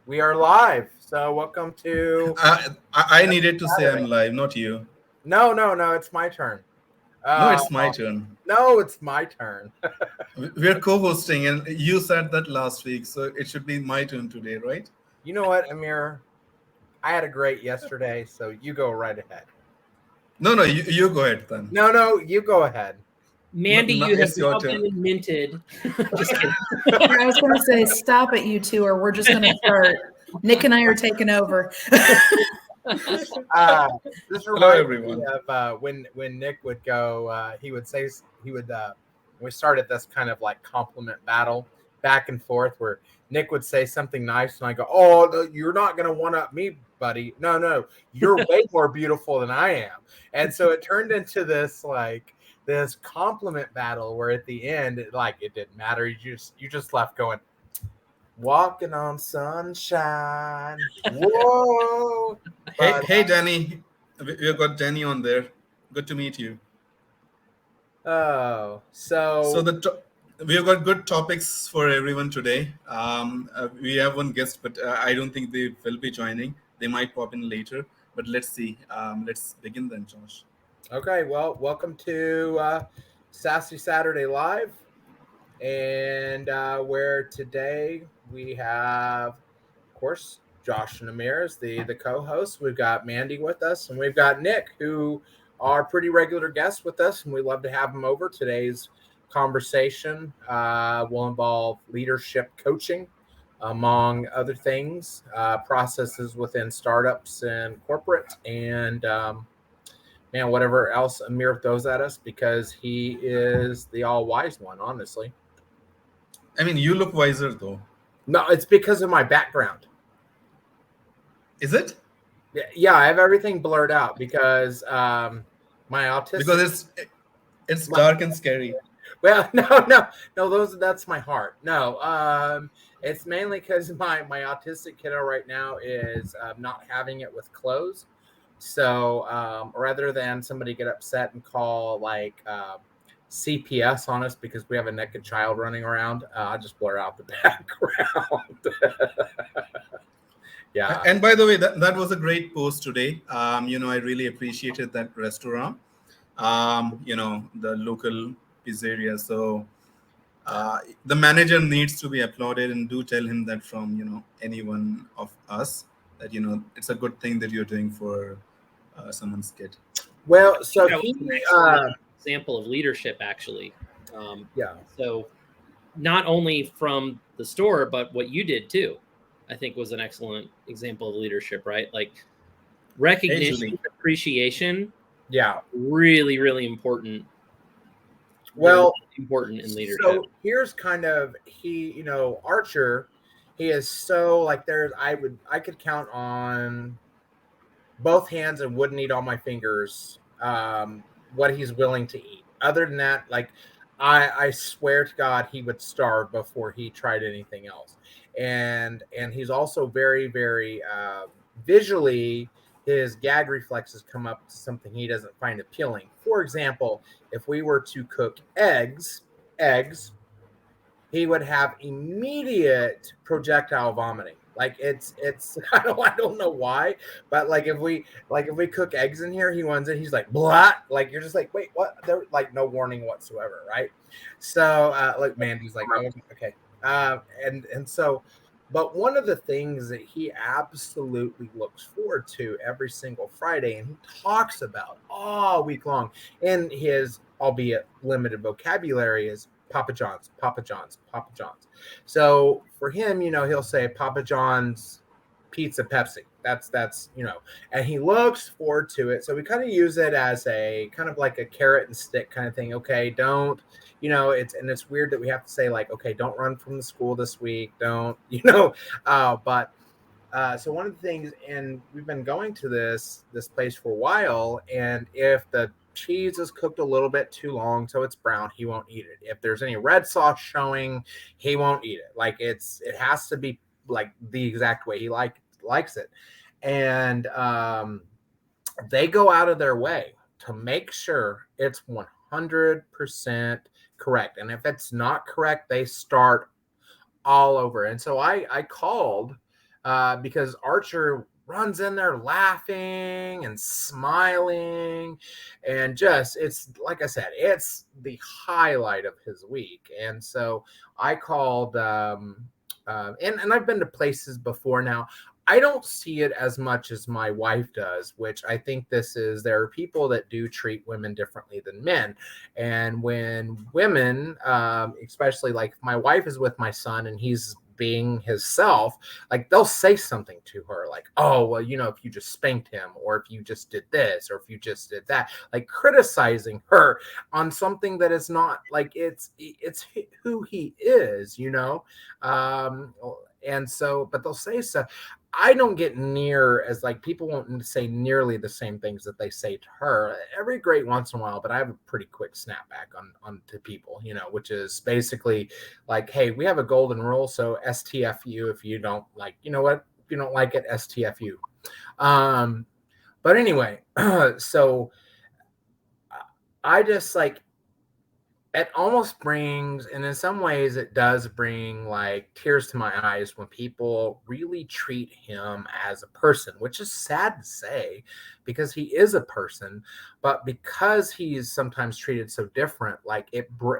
We are live. So welcome to I needed to say I'm Saturday. live, not you. No, it's my turn. No, Uh, it's my turn. no, it's my turn. We're co-hosting, and you said that last week, so it should be my turn today, right? You know what, Amir? I had a great yesterday, so you go right ahead. No, you go ahead then. No, you go ahead. No, Mandy, no, you have it's your now turn. been minted. Just kidding. I was going to say, stop it, you two, or we're just going to start. Nick and I are taking over. This Hello, reminds me everyone. of when Nick would go. He would say he would. We started this kind of like compliment battle back and forth where Nick would say something nice and I go, "Oh, no, you're not going to one up me, buddy. No, you're way more beautiful than I am." And so it turned into this compliment battle where at the end, it didn't matter. You just left going, walking on sunshine. Whoa. Hey, But hey, Danny. We've got Danny on there. Good to meet you. oh, So so we've got good topics for everyone today. We have one guest, but I don't think they will be joining. They might pop in later, but let's see. Let's begin then, Josh. okay, well, welcome to Sassy Saturday Live. And where today we have, of course, Josh and Amir as the co-hosts. We've got Mandy with us, and we've got Nick, who are pretty regular guests with us, and we love to have them over. Today's conversation will involve leadership coaching, among other things, processes within startups and corporate, and man, whatever else Amir throws at us, because he is the all-wise one, honestly. I mean, you look wiser though. No, it's because of my background. Is it? Yeah, I have everything blurred out because my autistic. Because it's dark and scary. Well, no. That's my heart. No, it's mainly because my autistic kiddo right now is not having it with clothes. So rather than somebody get upset and call CPS on us because we have a naked child running around, I just blur out the background. Yeah. And by the way, that was a great post today. I really appreciated that restaurant. The local pizzeria. So the manager needs to be applauded, and do tell him that from anyone of us that it's a good thing that you're doing for someone's kid. Well, so That was he, an excellent example of leadership, actually. yeah. So not only from the store, but what you did too, I think was an excellent example of leadership, right? Like recognition, Julie. appreciation, Yeah. really, really important. Well, important in leadership. So here's kind of Archer. He is so like I could count on both hands and wouldn't eat all my fingers what he's willing to eat. Other than that, like I swear to God, he would starve before he tried anything else. And he's also very, very visually. His gag reflexes come up to something he doesn't find appealing. For example, if we were to cook eggs, he would have immediate projectile vomiting. Like it's I don't know why, but like if we cook eggs in here, he wants it. He's like blah, like you're just like wait what? There like no warning whatsoever, right? So like Mandy's like oh, okay, and so. But one of the things that he absolutely looks forward to every single Friday, and he talks about all week long in his albeit limited vocabulary, is Papa John's, Papa John's, Papa John's. So for him, he'll say Papa John's pizza Pepsi. That's and he looks forward to it. So we kind of use it as a kind of like a carrot and stick kind of thing. Okay, don't it's weird that we have to say like, okay, don't run from the school this week. Don't but so one of the things, and we've been going to this place for a while, and if the cheese is cooked a little bit too long so it's brown, he won't eat it. If there's any red sauce showing, he won't eat it. Like it has to be like the exact way he likes it. And they go out of their way to make sure it's 100% correct. And if it's not correct, they start all over. And so I called because Archer runs in there laughing and smiling, and just, it's like I said, it's the highlight of his week. And so I called, and I've been to places before now. I don't see it as much as my wife does, which I think there are people that do treat women differently than men. And when women, especially like my wife is with my son and he's being himself, like they'll say something to her like, oh, well, if you just spanked him, or if you just did this, or if you just did that, like criticizing her on something that is not like, it's who he is, um and so, but they'll say stuff. I don't get near as, like, people won't say nearly the same things that they say to her every great once in a while, but I have a pretty quick snapback on to people, which is basically like, hey, we have a golden rule, so STFU if you don't like, what, if you don't like it, STFU. But anyway, so I just like, it almost brings, and in some ways it does bring like tears to my eyes when people really treat him as a person, which is sad to say because he is a person, but because he's sometimes treated so different, like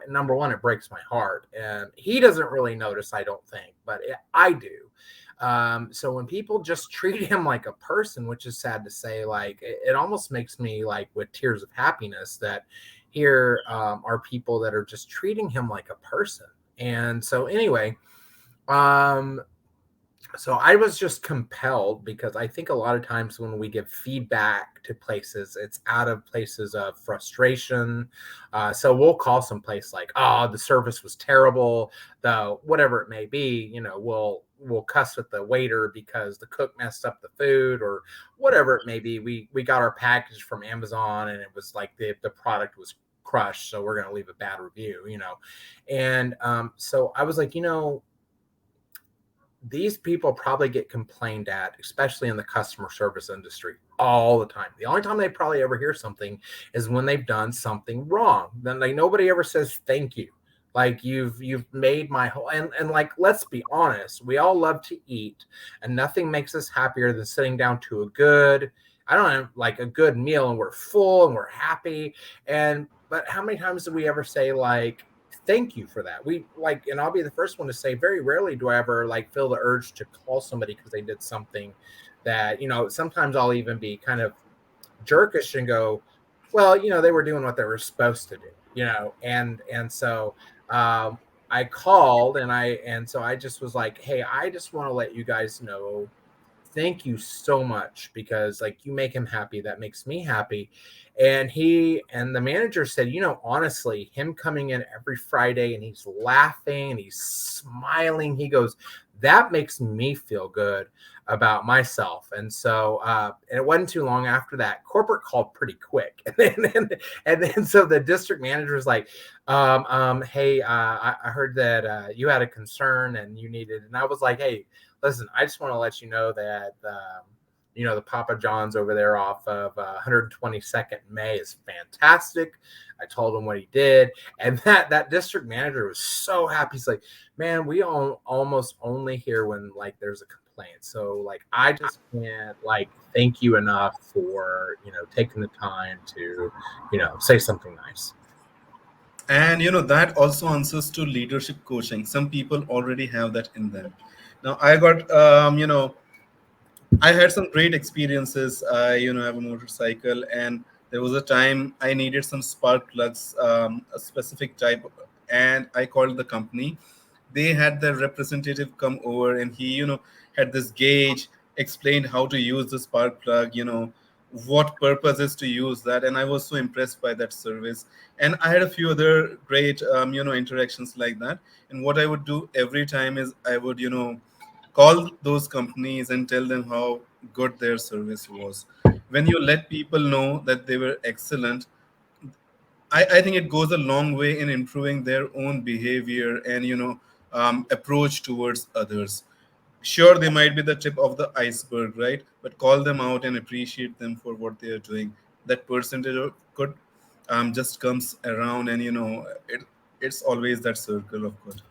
number one, it breaks my heart, and he doesn't really notice, I don't think, but I do. So when people just treat him like a person, which is sad to say, like it almost makes me like with tears of happiness that here are people that are just treating him like a person. And so anyway, so I was just compelled, because I think a lot of times when we give feedback to places, it's out of places of frustration. So we'll call some place like, oh, the service was terrible, whatever it may be, we'll cuss at the waiter because the cook messed up the food, or whatever it may be. We got our package from Amazon and it was like the product was crushed, so we're going to leave a bad review, and so I was like, these people probably get complained at, especially in the customer service industry, all the time. The only time they probably ever hear something is when they've done something wrong. Then like nobody ever says thank you. Like you've made my whole, and like, let's be honest, we all love to eat, and nothing makes us happier than sitting down to a good, I don't know, like a good meal, and we're full and we're happy. But how many times do we ever say like, thank you for that? We like, and I'll be the first one to say, very rarely do I ever like feel the urge to call somebody because they did something that, sometimes I'll even be kind of jerkish and go, well, they were doing what they were supposed to do, and so I called, and so I just was like, hey, I just want to let you guys know, thank you so much, because like you make him happy, that makes me happy. And the manager said, honestly, him coming in every Friday and he's laughing and he's smiling, he goes, that makes me feel good about myself. And so and it wasn't too long after that, corporate called pretty quick, and then so the district manager was like, hey, I heard that you had a concern and you needed, and I was like, hey, listen, I just want to let you know that, the Papa John's over there off of 122nd May is fantastic. I told him what he did. And that district manager was so happy. He's like, man, we almost only hear when like there's a complaint. So like, I just can't like thank you enough for, taking the time to, say something nice. And that also answers to leadership coaching. Some people already have that in them. Now I got I had some great experiences. I have a motorcycle, and there was a time I needed some spark plugs, a specific type, and I called the company. They had their representative come over, and he had this gauge, explained how to use the spark plug, what purposes to use that, and I was so impressed by that service. And I had a few other great interactions like that. And what I would do every time is I would call those companies and tell them how good their service was. When you let people know that they were excellent, I think it goes a long way in improving their own behavior and approach towards others. Sure, they might be the tip of the iceberg, right? But call them out and appreciate them for what they are doing. That percentage of good just comes around, and it's always that circle of good.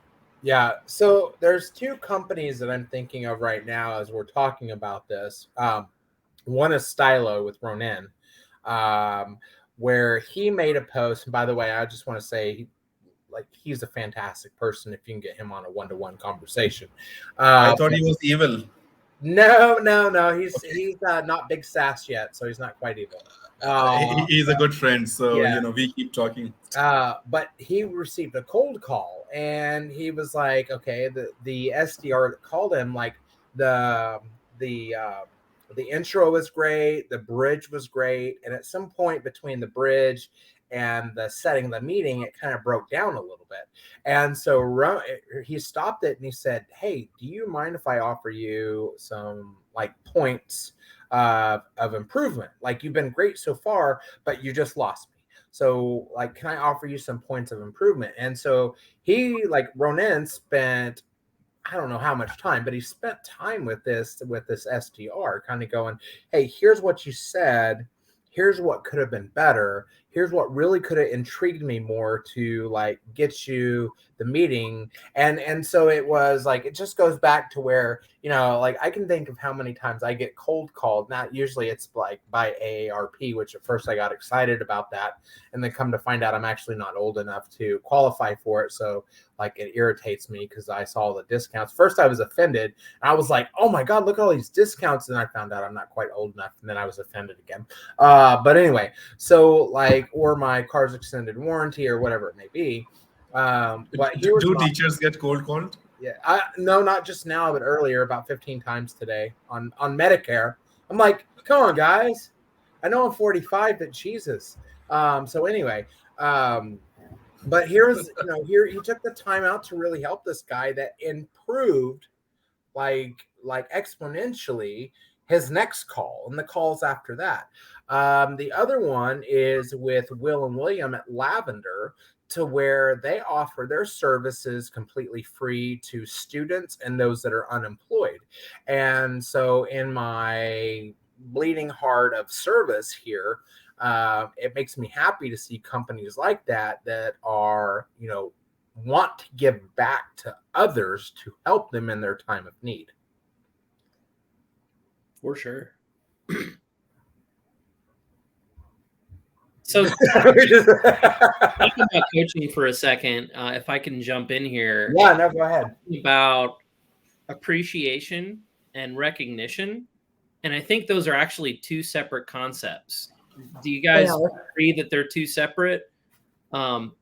Yeah. So there's two companies that I'm thinking of right now as we're talking about this. One is Stylo with Ronin, um, where he made a post. And by the way, I just want to say, he's a fantastic person if you can get him on a one-to-one conversation. I thought he was evil. No. He's not big SaaS yet, so he's not quite evil. He's a good friend, so Yeah. we keep talking. But he received a cold call, and he was like, okay, the SDR that called him, like the the uh, the intro was great, the bridge was great, and at some point between the bridge and the setting of the meeting, it kind of broke down a little bit. And so he stopped it and he said, hey, do you mind if I offer you some like points of improvement? Like, you've been great so far, but you just lost me. So, like, can I offer you some points of improvement? And so Ronin spent, I don't know how much time, but he spent time with this SDR, kind of going, hey, here's what you said. Here's what could have been better. Here's what really could have intrigued me more to like get you the meeting. And so it was like, it just goes back to where, like, I can think of how many times I get cold called. Not usually it's like by AARP, which at first I got excited about that. And then come to find out I'm actually not old enough to qualify for it. So like, it irritates me because I saw the discounts. First, I was offended. And I was like, oh my God, look at all these discounts. And I found out I'm not quite old enough. And then I was offended again. But anyway, so like, or my car's extended warranty or whatever it may be. But do teachers get cold called? Yeah, no, not just now, but earlier, about 15 times today on Medicare. I'm like, come on, guys. I know I'm 45, but Jesus. So anyway, but here's, here he took the time out to really help this guy that improved like exponentially his next call and the calls after that. The other one is with Will and William at Lavender, to where they offer their services completely free to students and those that are unemployed. And so in my bleeding heart of service here, it makes me happy to see companies like that are, want to give back to others to help them in their time of need. For sure. So talking about coaching for a second, if I can jump in here. Yeah, no, go ahead. About appreciation and recognition. And I think those are actually two separate concepts. Do you guys agree that they're two separate?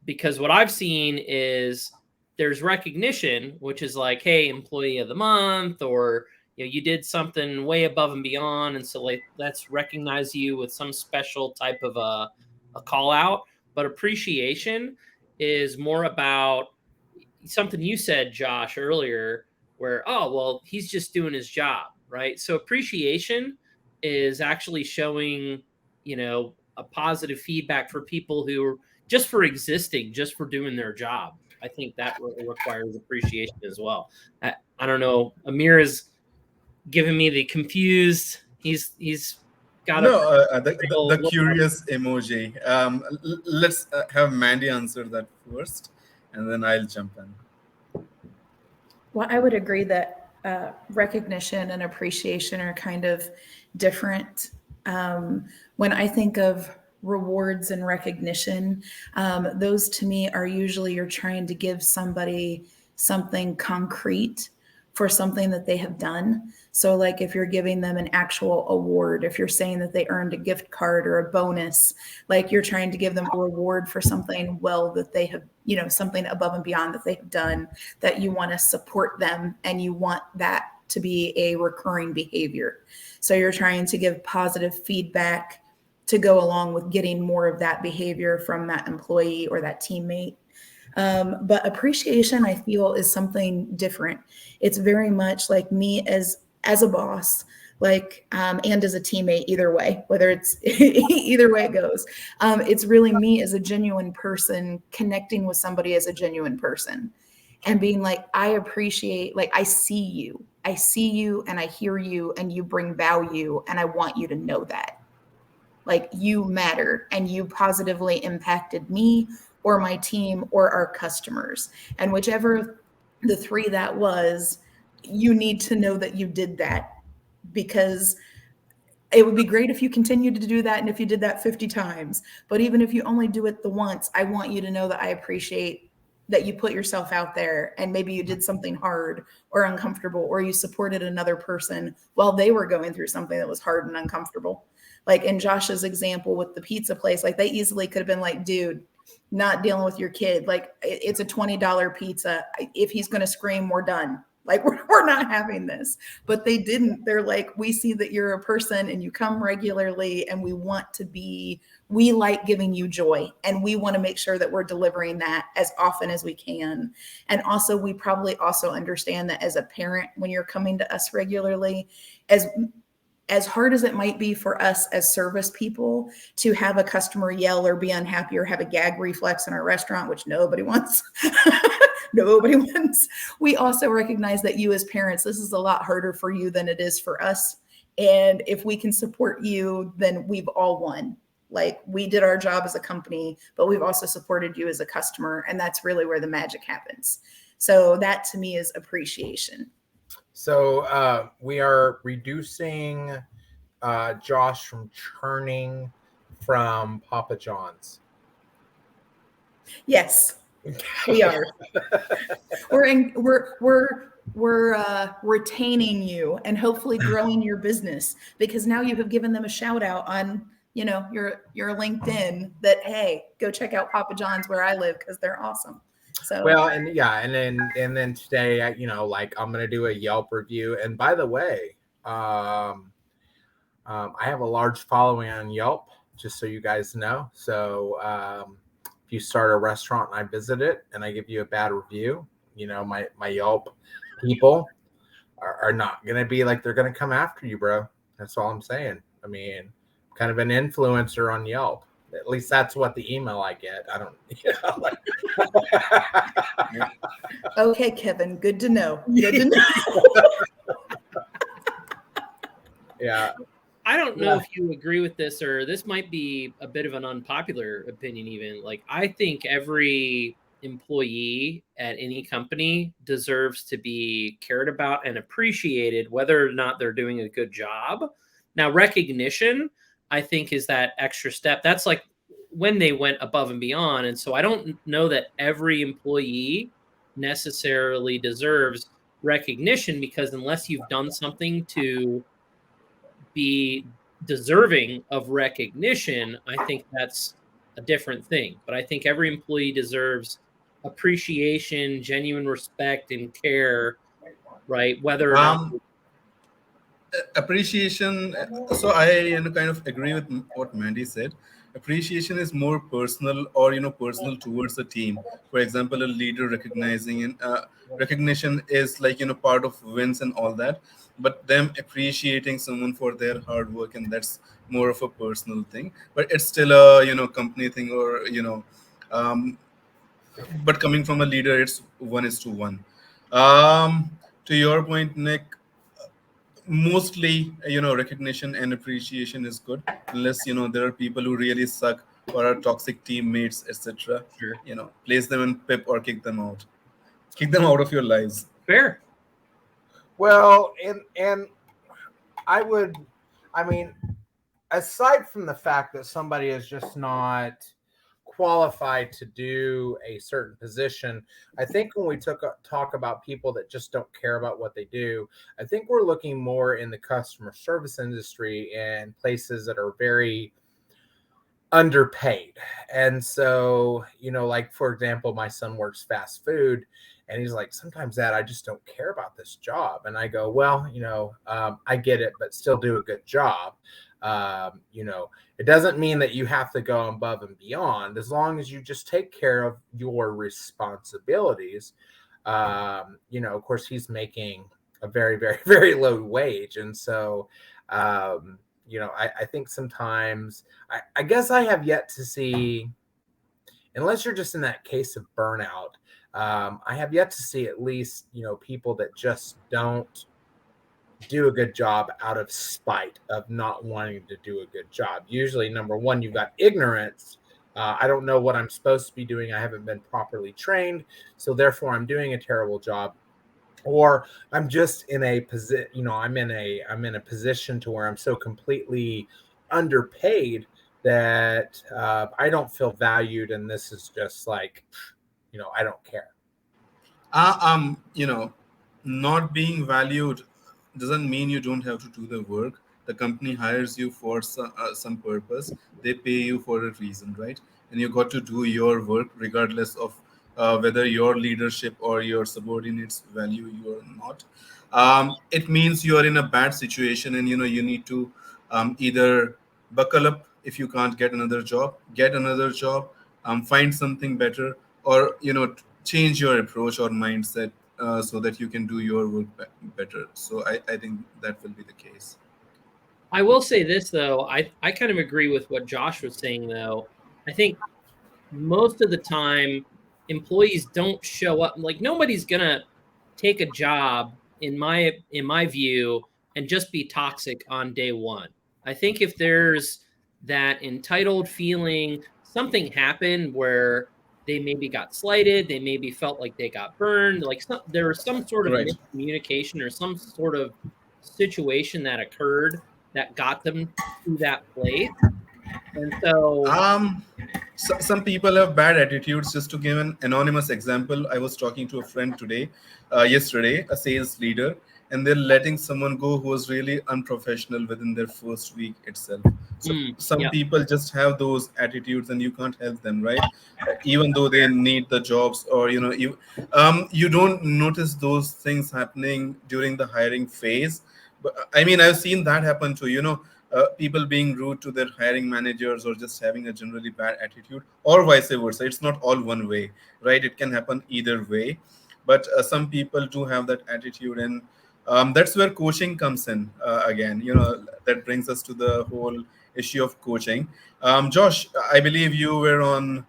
Because what I've seen is there's recognition, which is like, hey, employee of the month, or you did something way above and beyond, and so like, let's recognize you with some special type of a call out. But appreciation is more about something you said, Josh, earlier, where, oh, well, he's just doing his job, right? So appreciation is actually showing, a positive feedback for people who are just for existing, just for doing their job. I think that requires appreciation as well. I don't know. Amir is giving me the confused. He's got the curious emoji. Let's have Mandy answer that first, and then I'll jump in. Well, I would agree that recognition and appreciation are kind of different. When I think of rewards and recognition, those to me are usually you're trying to give somebody something concrete for something that they have done. So like if you're giving them an actual award, if you're saying that they earned a gift card or a bonus, like you're trying to give them a reward for something well that they have, something above and beyond that they've done, that you want to support them and you want that to be a recurring behavior. So you're trying to give positive feedback to go along with getting more of that behavior from that employee or that teammate. But appreciation, I feel, is something different. It's very much like me as a boss, like, and as a teammate, either way, whether it's either way it goes. It's really me as a genuine person connecting with somebody as a genuine person and being like, I appreciate, like, I see you and I hear you and you bring value and I want you to know that. Like, you matter and you positively impacted me or my team or our customers. And whichever the 3 that was, you need to know that you did that, because it would be great if you continued to do that and if you did that 50 times. But even if you only do it the once, I want you to know that I appreciate that you put yourself out there, and maybe you did something hard or uncomfortable, or you supported another person while they were going through something that was hard and uncomfortable. Like in Josh's example with the pizza place, like they easily could have been like, dude, not dealing with your kid. Like it's a $20 pizza. If he's going to scream, we're done. Like we're not having this. But they didn't. They're like, we see that you're a person and you come regularly, and we like giving you joy, and we want to make sure that we're delivering that as often as we can. And also, we probably also understand that as a parent, when you're coming to us regularly, as hard as it might be for us as service people to have a customer yell or be unhappy or have a gag reflex in our restaurant, which nobody wants, nobody wants. We also recognize that you as parents, this is a lot harder for you than it is for us. And if we can support you, then we've all won. Like we did our job as a company, but we've also supported you as a customer. And that's really where the magic happens. So that to me is appreciation. So we are reducing Josh from churning from Papa John's. Yes, we are. We're retaining you and hopefully growing your business, because now you have given them a shout out on your LinkedIn that, hey, go check out Papa John's where I live because they're awesome. So well, and then today, like I'm gonna do a Yelp review. And by the way, I have a large following on Yelp, just so you guys know. So if you start a restaurant and I visit it and I give you a bad review, my Yelp people are not gonna be like they're gonna come after you, bro. That's all I'm saying. I mean, kind of an influencer on Yelp. At least that's what the email I get. I don't, Okay, Kevin, good to know. Good to know. Yeah. I don't know if you agree with this, or this might be a bit of an unpopular opinion even. Like, I think every employee at any company deserves to be cared about and appreciated, whether or not they're doing a good job. Now, recognition, I think, is that extra step. That's like when they went above and beyond. And so I don't know that every employee necessarily deserves recognition, because unless you've done something to be deserving of recognition, I think that's a different thing. But I think every employee deserves appreciation, genuine respect, and care, right? Whether or not appreciation. So I kind of agree with what Mandy said. Appreciation is more personal, or personal towards the team. For example, a leader recognizing and recognition is like part of wins and all that, but them appreciating someone for their hard work, and that's more of a personal thing. But it's still a company thing, or um, but coming from a leader, it's 1:1. To your point, Nick, mostly recognition and appreciation is good, unless there are people who really suck or are toxic teammates, etc. Sure. Place them in pip or kick them out of your lives. Fair. Well, and I mean, aside from the fact that somebody is just not qualified to do a certain position, I think when we talk about people that just don't care about what they do, I think we're looking more in the customer service industry and places that are very underpaid. And so, like, for example, my son works fast food, and he's like, sometimes, Dad, I just don't care about this job. And I go, well, I get it, but still do a good job. It doesn't mean that you have to go above and beyond, as long as you just take care of your responsibilities. Of course, he's making a very, very, very low wage. And so, I think sometimes, I guess I have yet to see, unless you're just in that case of burnout, I have yet to see at least, people that just don't do a good job out of spite of not wanting to do a good job. Usually, number one, you've got ignorance I don't know what I'm supposed to be doing. I haven't been properly trained, so therefore I'm doing a terrible job. Or I'm just in a position, I'm in a position to where I'm so completely underpaid that I don't feel valued, and this is just like, I don't care. You know, not being valued doesn't mean you don't have to do the work. The company hires you for some purpose. They pay you for a reason, right? And you got to do your work regardless of whether your leadership or your subordinates value you or not. It means you are in a bad situation, and you need to either buckle up if you can't get another job, find something better, or change your approach or mindset so that you can do your work better. So I think that will be the case. I will say this though, I kind of agree with what Josh was saying though. I think most of the time employees don't show up. Like nobody's gonna take a job in my view and just be toxic on day one. I think if there's that entitled feeling, something happened where they maybe got slighted, they maybe felt like they got burned, like there was some sort of Right. miscommunication or some sort of situation that occurred that got them to that place. And so Some people have bad attitudes. Just to give an anonymous example, I was talking to a friend yesterday, a sales leader, and they're letting someone go who was really unprofessional within their first week itself. So some yeah. people just have those attitudes, and you can't help them, right? Even though they need the jobs, or you don't notice those things happening during the hiring phase. But I mean, I've seen that happen too. People being rude to their hiring managers or just having a generally bad attitude, or vice versa. It's not all one way, right? It can happen either way. But some people do have that attitude, and that's where coaching comes in again. That brings us to the whole issue of coaching. Josh, I believe you were on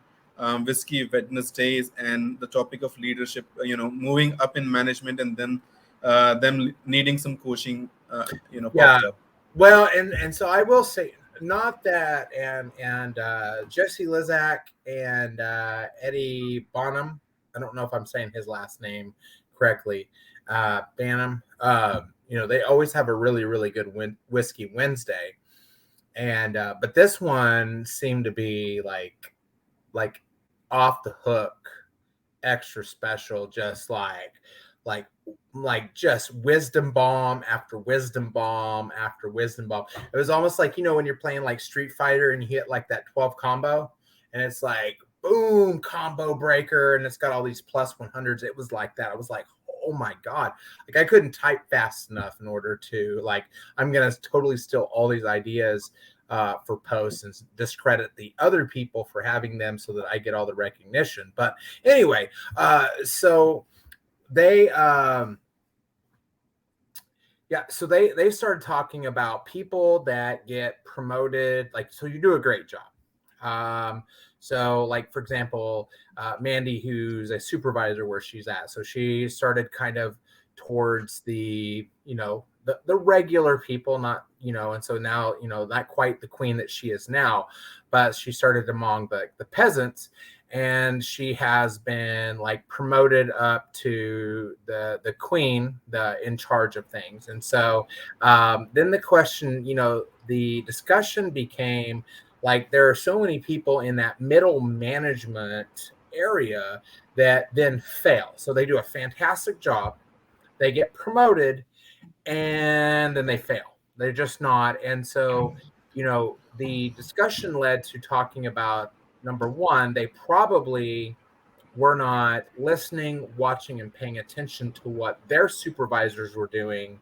Whiskey Wednesdays, and the topic of leadership, moving up in management, and then them needing some coaching, Yeah. popped up. Well, and so I will say, not that, and Jesse Lizak and Eddie Bonham. I don't know if I'm saying his last name correctly. Banham. They always have a really, really good Whiskey Wednesday, and but this one seemed to be like off the hook, extra special, just like just wisdom bomb after wisdom bomb after wisdom bomb. It was almost like, when you're playing like Street Fighter and you hit like that 12 combo, and it's like boom, combo breaker, and it's got all these plus 100s. It was like that. I was like, oh my god, like I couldn't type fast enough in order to, like, I'm gonna totally steal all these ideas for posts and discredit the other people for having them so that I get all the recognition. But anyway, so they they started talking about people that get promoted, like, so you do a great job. So like, for example, Mandy, who's a supervisor where she's at, so she started kind of towards the the regular people, not, and so now, not quite the queen that she is now, but she started among the peasants, and she has been like promoted up to the queen, the in charge of things. And so then the question, the discussion became like, there are so many people in that middle management area that then fail. So they do a fantastic job, they get promoted, and then they fail. They're just not. And so, the discussion led to talking about, number one, they probably were not listening, watching, and paying attention to what their supervisors were doing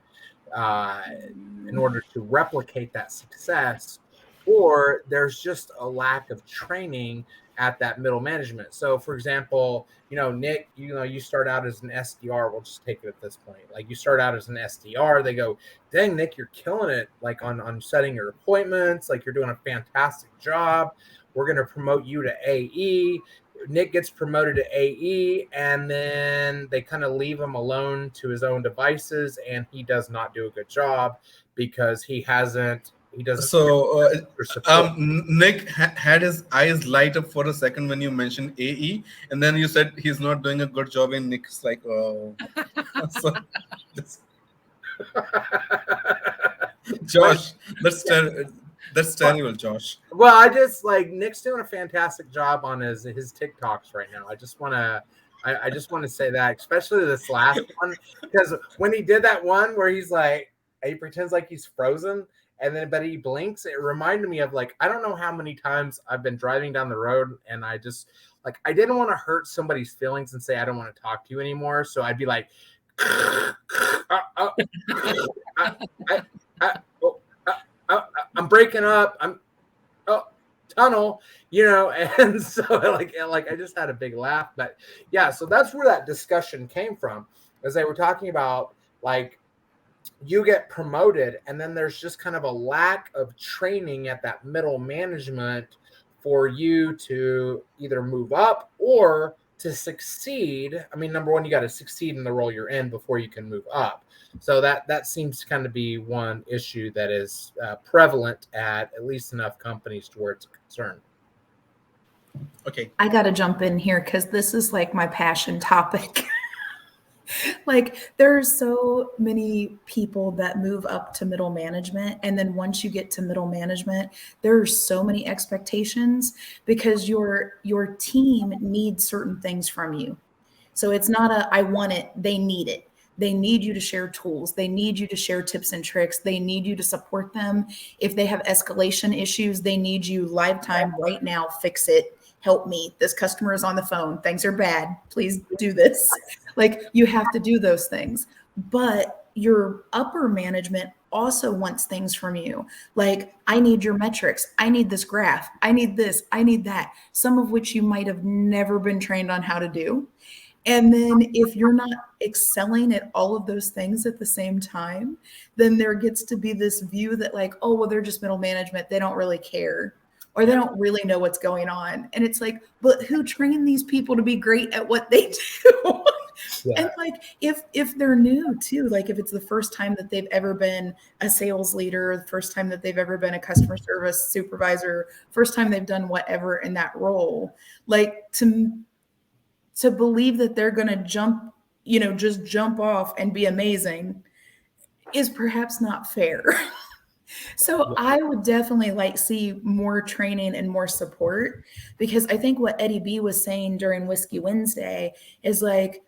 in order to replicate that success, or there's just a lack of training at that middle management. So, for example, Nick, you start out as an SDR. We'll just take it at this point. Like, you start out as an SDR. They go, dang, Nick, you're killing it. Like on setting your appointments, like you're doing a fantastic job. We're going to promote you to AE. Nick gets promoted to AE, and then they kind of leave him alone to his own devices, and he does not do a good job because he hasn't He doesn't. So, for support. Nick had his eyes light up for a second when you mentioned AE, and then you said he's not doing a good job, and Nick's like, oh. So, Josh, that's terrible, Josh. Well, I just like Nick's doing a fantastic job on his TikToks right now. I just want to say that, especially this last one, because when he did that one where he's like, he pretends like he's frozen, and then but he blinks. It reminded me of like, I don't know how many times I've been driving down the road and I just like, I didn't want to hurt somebody's feelings and say I don't want to talk to you anymore. So I'd be like, I'm breaking up. Tunnel, and so like I just had a big laugh. But yeah, so that's where that discussion came from, as they were talking about like you get promoted and then there's just kind of a lack of training at that middle management for you to either move up or to succeed. I mean, number one, you got to succeed in the role you're in before you can move up. So that seems to kind of be one issue that is prevalent at least enough companies to where it's a concern. Okay. I got to jump in here because this is like my passion topic. Like there's so many people that move up to middle management. And then once you get to middle management, there are so many expectations because your team needs certain things from you. So it's not I want it, they need it. They need you to share tools. They need you to share tips and tricks. They need you to support them. If they have escalation issues, they need you live time right now, fix it. Help me. This customer is on the phone. Things are bad. Please do this. Like you have to do those things. But your upper management also wants things from you. Like, I need your metrics. I need this graph. I need this. I need that. Some of which you might have never been trained on how to do. And then if you're not excelling at all of those things at the same time, then there gets to be this view that like, oh, well, they're just middle management. They don't really care. Or they don't really know what's going on. And it's like, but who trained these people to be great at what they do? Yeah. And like, if they're new too, like if it's the first time that they've ever been a sales leader, the first time that they've ever been a customer service supervisor, first time they've done whatever in that role, like to believe that they're going to jump, just jump off and be amazing is perhaps not fair. So I would definitely see more training and more support, because I think what Eddie B was saying during Whiskey Wednesday is like,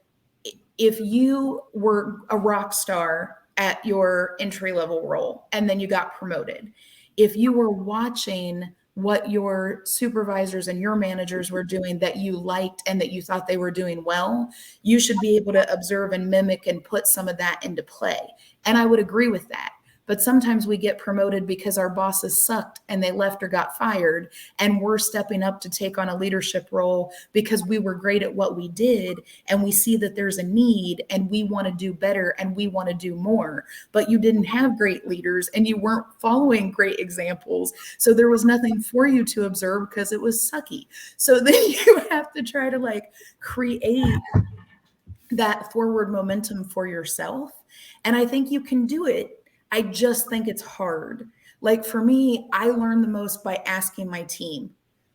if you were a rock star at your entry level role and then you got promoted, if you were watching what your supervisors and your managers were doing that you liked and that you thought they were doing well, you should be able to observe and mimic and put some of that into play. And I would agree with that. But sometimes we get promoted because our bosses sucked and they left or got fired, and we're stepping up to take on a leadership role because we were great at what we did, and we see that there's a need and we want to do better and we want to do more. But you didn't have great leaders and you weren't following great examples. So there was nothing for you to observe because it was sucky. So then you have to try to create that forward momentum for yourself. And I think you can do it. I just think it's hard. Like for me, I learn the most by asking my team,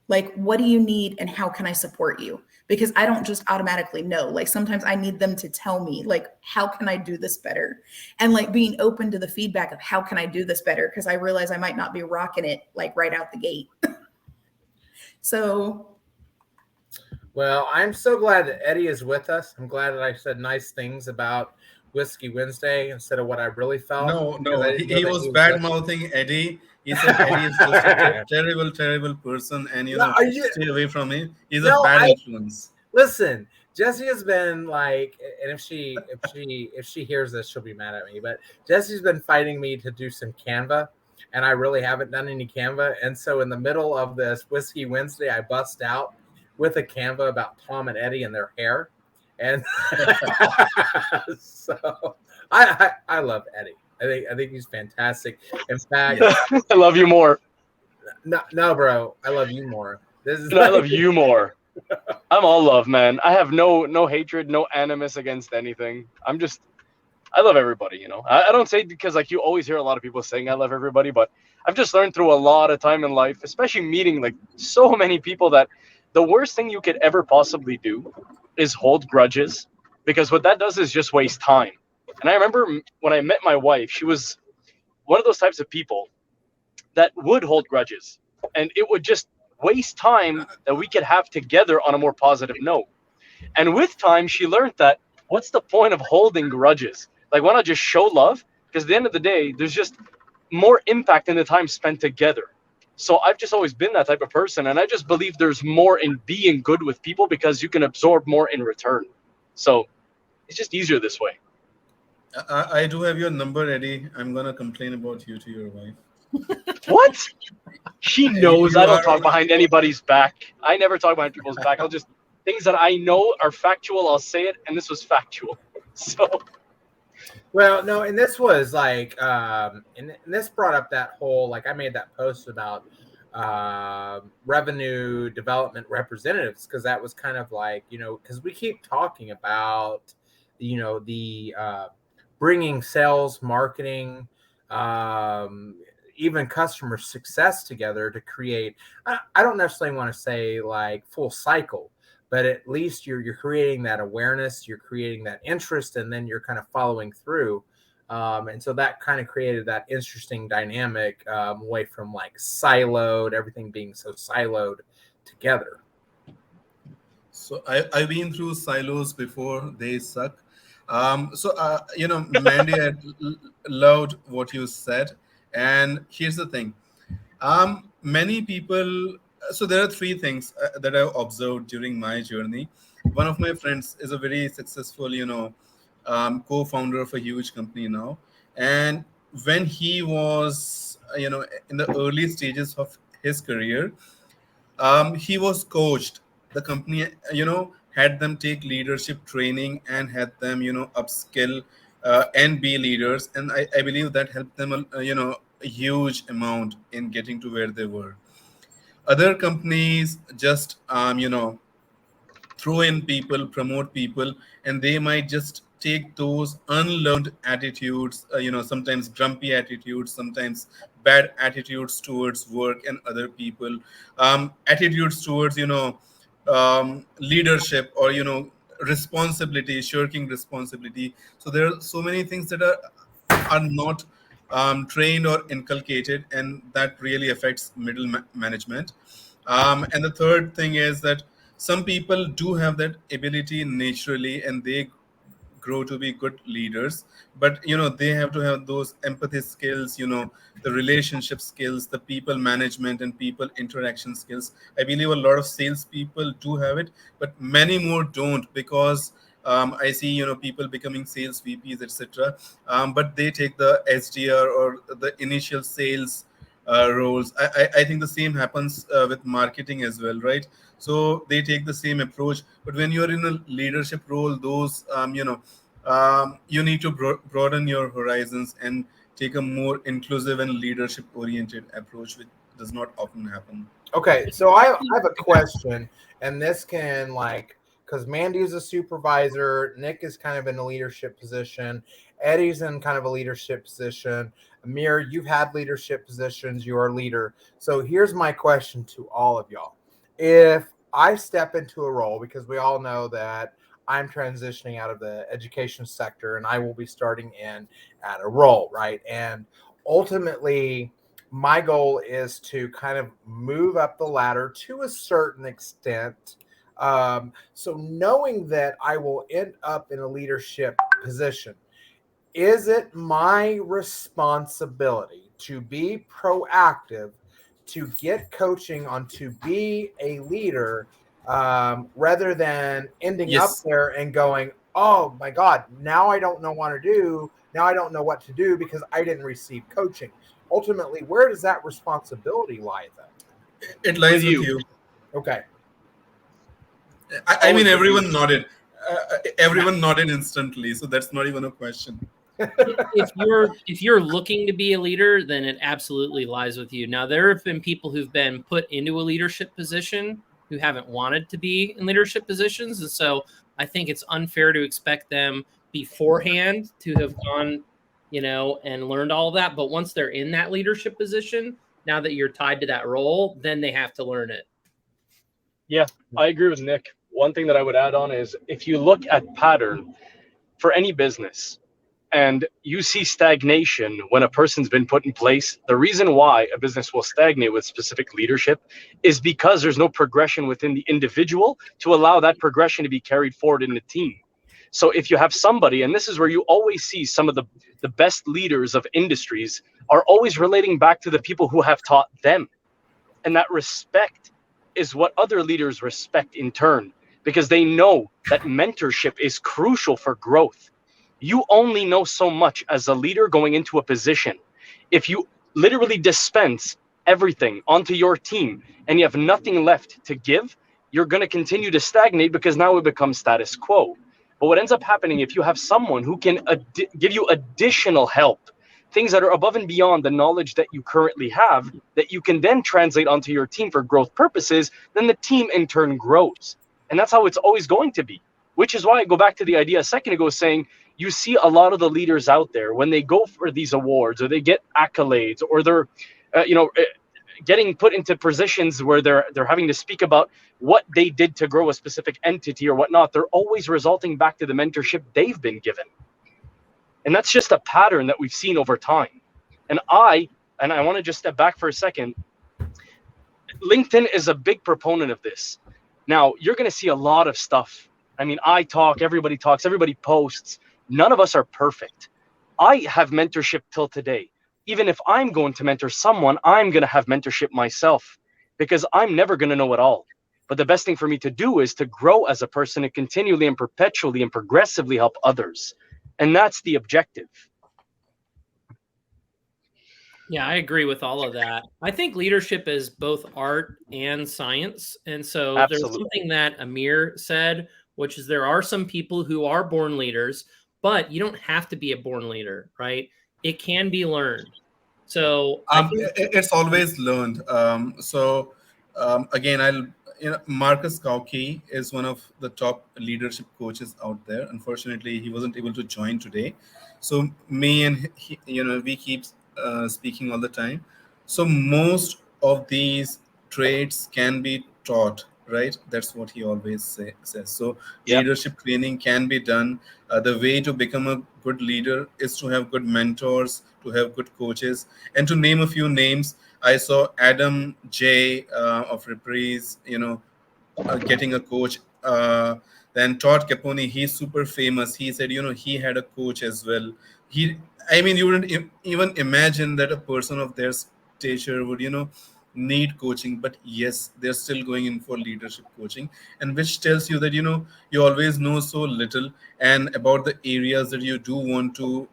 like, what do you need and how can I support you? Because I don't just automatically know. Like sometimes I need them to tell me, like, how can I do this better? And being open to the feedback of how can I do this better? Because I realize I might not be rocking it right out the gate. So. Well, I'm so glad that Eddie is with us. I'm glad that I said nice things about Whiskey Wednesday instead of what I really felt. No, he was bad mouthing Eddie. He said Eddie is just a terrible person, and stay away from him. He's a bad influence. Listen, Jessie has been and if she hears this, she'll be mad at me. But Jessie's been fighting me to do some Canva, and I really haven't done any Canva. And so in the middle of this Whiskey Wednesday, I bust out with a Canva about Tom and Eddie and their hair. And so I love Eddie. I think he's fantastic. In fact, I love you more. No, bro, I love you more. I love you more. I'm all love, man. I have no hatred, no animus against anything. I'm just I love everybody, you know. I don't say it because like you always hear a lot of people saying I love everybody, but I've just learned through a lot of time in life, especially meeting like so many people, that the worst thing you could ever possibly do is hold grudges, because what that does is just waste time. And I remember when I met my wife, she was one of those types of people that would hold grudges, and it would just waste time that we could have together on a more positive note. And with time, she learned that what's the point of holding grudges? Like, why not just show love? Because at the end of the day, there's just more impact in the time spent together. So I've just always been that type of person. And I just believe there's more in being good with people because you can absorb more in return. So it's just easier this way. I do have your number, Eddie. I'm gonna complain about you to your wife. What? She knows You I don't are talk behind anybody's back. I never talk behind people's back. I'll just, things that I know are factual, I'll say it. And this was factual. So. Well, no, and this was like, and this brought up that whole, like, I made that post about revenue development representatives, because that was kind of like, you know, because we keep talking about, you know, the bringing sales, marketing, even customer success together to create, I don't necessarily want to say like full cycle, but at least you're creating that awareness, you're creating that interest, and then you're kind of following through. And so that kind of created that interesting dynamic, away from like siloed, everything being so siloed together. So I've been through silos before. They suck. You know, Mandy, I loved what you said. And here's the thing. Many people. So there are three things that I've observed during my journey. One of my friends is a very successful, you know, co-founder of a huge company now. And when he was, you know, in the early stages of his career, he was coached. The company, you know, had them take leadership training and had them, you know, upskill and be leaders. And I believe that helped them, you know, a huge amount in getting to where they were. Other companies just, you know, throw in people, promote people, and they might just take those unlearned attitudes, you know, sometimes grumpy attitudes, sometimes bad attitudes towards work and other people, attitudes towards, you know, leadership, or, you know, responsibility, shirking responsibility. So there are so many things that are not trained or inculcated, and that really affects middle management. And the third thing is that some people do have that ability naturally, and they grow to be good leaders, but you know, they have to have those empathy skills, you know, the relationship skills, the people management and people interaction skills. I believe a lot of salespeople do have it, but many more don't, because I see, you know, people becoming sales VPs, etc., but they take the SDR or the initial sales roles. I think the same happens with marketing as well, right? So they take the same approach, but when you're in a leadership role, those you know, you need to broaden your horizons and take a more inclusive and leadership oriented approach, which does not often happen. Okay, so I have a question, and this can, like, because Mandy's a supervisor, Nick is kind of in a leadership position, Eddie's in kind of a leadership position, Amir, you've had leadership positions, you're a leader. So here's my question to all of y'all. If I step into a role, because we all know that I'm transitioning out of the education sector and I will be starting in at a role, right? And ultimately, my goal is to kind of move up the ladder to a certain extent. So knowing that I will end up in a leadership position, is it my responsibility to be proactive, to get coaching on to be a leader, rather than ending up Yes. there and going, oh my God, now I don't know what to do. Now I don't know what to do because I didn't receive coaching. Ultimately, where does that responsibility lie then? It lies With with you. you. Okay. I mean, Always with you. everyone nodded instantly, so that's not even a question. If you're looking to be a leader, then it absolutely lies with you. Now, there have been people who've been put into a leadership position who haven't wanted to be in leadership positions, and so I think it's unfair to expect them beforehand to have gone, and learned all of that. But once they're in that leadership position, now that you're tied to that role, then they have to learn it. Yeah, I agree with Nick. One thing that I would add on is if you look at pattern for any business and you see stagnation when a person's been put in place, the reason why a business will stagnate with specific leadership is because there's no progression within the individual to allow that progression to be carried forward in the team. So if you have somebody, and this is where you always see some of the best leaders of industries are always relating back to the people who have taught them. And that respect is what other leaders respect in turn, because they know that mentorship is crucial for growth. You only know so much as a leader going into a position. If you literally dispense everything onto your team and you have nothing left to give, you're going to continue to stagnate because now it becomes status quo. But what ends up happening if you have someone who can give you additional help, things that are above and beyond the knowledge that you currently have, that you can then translate onto your team for growth purposes, then the team in turn grows. And that's how it's always going to be, which is why I go back to the idea a second ago saying you see a lot of the leaders out there when they go for these awards or they get accolades or they're, getting put into positions where they're having to speak about what they did to grow a specific entity or whatnot, they're always resulting back to the mentorship they've been given. And that's just a pattern that we've seen over time. And I want to just step back for a second. LinkedIn is a big proponent of this. Now, you're going to see a lot of stuff. I mean, I talk, everybody talks, everybody posts. None of us are perfect. I have mentorship till today. Even if I'm going to mentor someone, I'm going to have mentorship myself because I'm never going to know it all. But the best thing for me to do is to grow as a person and continually and perpetually and progressively help others. And that's the objective. Yeah, I agree with all of that. I think leadership is both art and science. And so There's something that Amir said, which is there are some people who are born leaders, but you don't have to be a born leader, right? It can be learned. So it's always learned. Again, Marcus Kauke is one of the top leadership coaches out there. Unfortunately, he wasn't able to join today. So me and he, we keep speaking all the time. So most of these traits can be taught, right? That's what he always says. So leadership training can be done. The way to become a good leader is to have good mentors, to have good coaches. And to name a few names, I saw Adam J of Reprise, getting a coach. Then Todd Capone, he's super famous. He said, he had a coach as well. You wouldn't even imagine that a person of their stature would, need coaching, but yes, they're still going in for leadership coaching, and which tells you that, you always know so little and about the areas that you do want to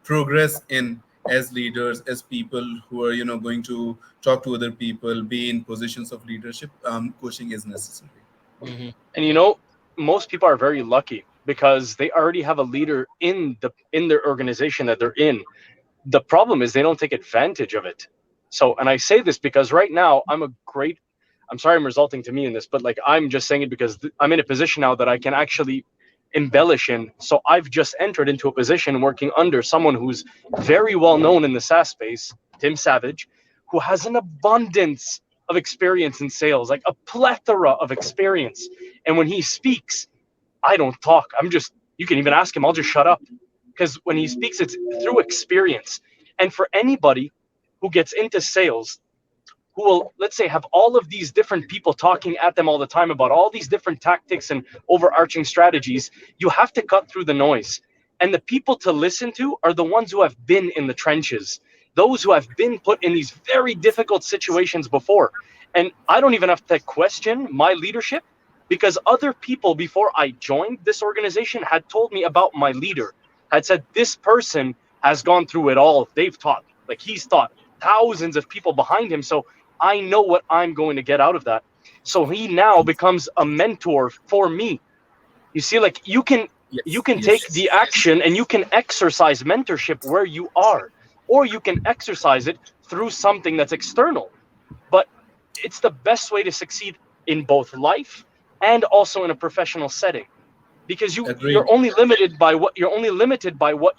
progress in as leaders, as people who are, going to talk to other people, be in positions of leadership. Coaching is necessary. Mm-hmm. And most people are very lucky because they already have a leader in their organization that they're in. The problem is they don't take advantage of it. So, and I say this because right now I'm sorry I'm resulting to me in this, but like I'm just saying it because I'm in a position now that I can actually embellish in. So I've just entered into a position working under someone who's very well known in the SaaS space, Tim Savage, who has an abundance of experience in sales, like a plethora of experience. And when he speaks, I don't talk. You can even ask him, I'll just shut up. Because when he speaks, it's through experience. And for anybody who gets into sales, who will, let's say, have all of these different people talking at them all the time about all these different tactics and overarching strategies, you have to cut through the noise. And the people to listen to are the ones who have been in the trenches, those who have been put in these very difficult situations before. And I don't even have to question my leadership because other people before I joined this organization had told me about my leader, had said, this person has gone through it all. They've taught, like he's taught thousands of people behind him. So I know what I'm going to get out of that. So he now becomes a mentor for me. You see, like you can take the action and you can exercise mentorship where you are, or you can exercise it through something that's external. But it's the best way to succeed in both life and also in a professional setting. because Agreed. you're only limited by what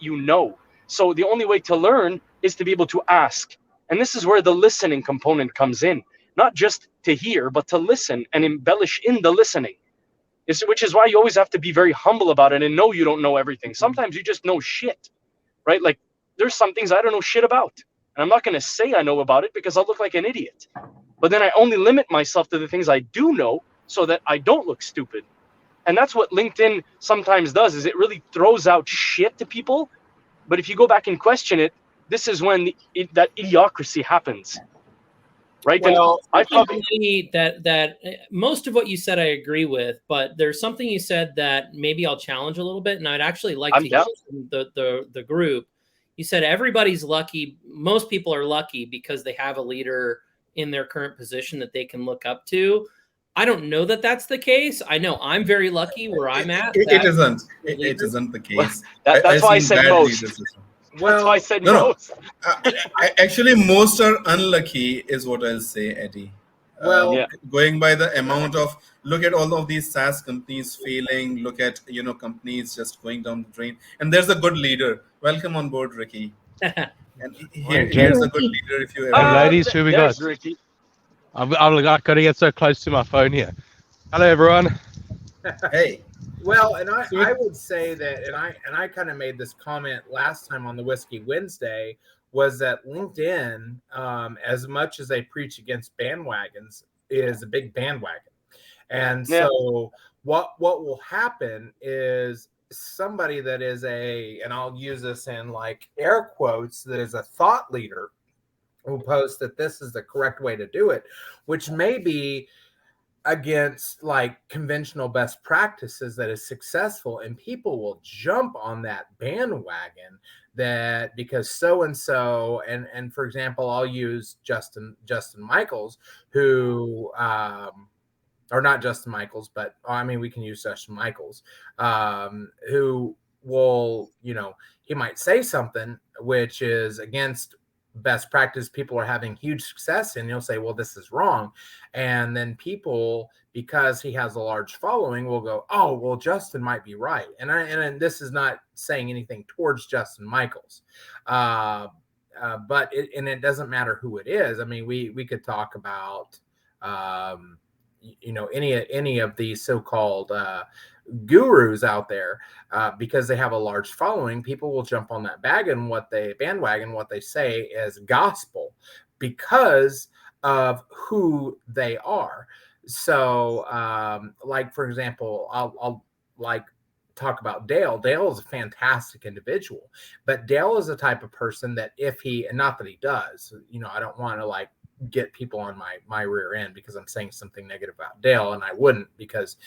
you know. So the only way to learn is to be able to ask. And this is where the listening component comes in, not just to hear, but to listen and embellish in the listening. Which is why you always have to be very humble about it and know you don't know everything. Sometimes you just know shit, right? Like there's some things I don't know shit about. And I'm not going to say I know about it because I'll look like an idiot. But then I only limit myself to the things I do know so that I don't look stupid. And that's what LinkedIn sometimes does, is it really throws out shit to people. But if you go back and question it, this is when that idiocracy happens. Right. Well, and I probably that most of what you said I agree with, but there's something you said that maybe I'll challenge a little bit, and I'd actually like to hear from the group. You said everybody's lucky. Most people are lucky because they have a leader in their current position that they can look up to. I don't know that that's the case. I know I'm very lucky where I'm at. It isn't. It isn't the case. That's why I said most. Well, that's why I said no. most. Actually, most are unlucky, is what I'll say, Eddie. Well, going by the amount of, look at all of these SaaS companies failing. Look at companies just going down the drain. And there's a good leader. Welcome on board, Ricky. And here's a good leader. If you ever. Ladies, who we got? Ricky. I've got to get so close to my phone here. Hello, everyone. Hey. Well, and I would say that, and I kind of made this comment last time on the Whiskey Wednesday, was that LinkedIn, as much as they preach against bandwagons, is a big bandwagon. And so what will happen is somebody that is and I'll use this in like air quotes, that is a thought leader, will post that this is the correct way to do it, which may be against like conventional best practices that is successful, and people will jump on that bandwagon that because so and so, and for example, I'll use Justin Michaels, who or not Justin Michaels, but I mean we can use Justin Michaels, who will, he might say something which is against best practice, people are having huge success, and you'll say, well, this is wrong. And then people, because he has a large following, will go, oh, well, Justin might be right. And this is not saying anything towards Justin Michaels, but it doesn't matter who it is. I mean, we could talk about any of these so-called gurus out there, because they have a large following. People will jump on that bandwagon, what they say is gospel because of who they are. So like, for example, I'll like talk about Dale. Dale is a fantastic individual, but Dale is the type of person that and not that he does, I don't want to like get people on my rear end because I'm saying something negative about Dale, and I wouldn't, because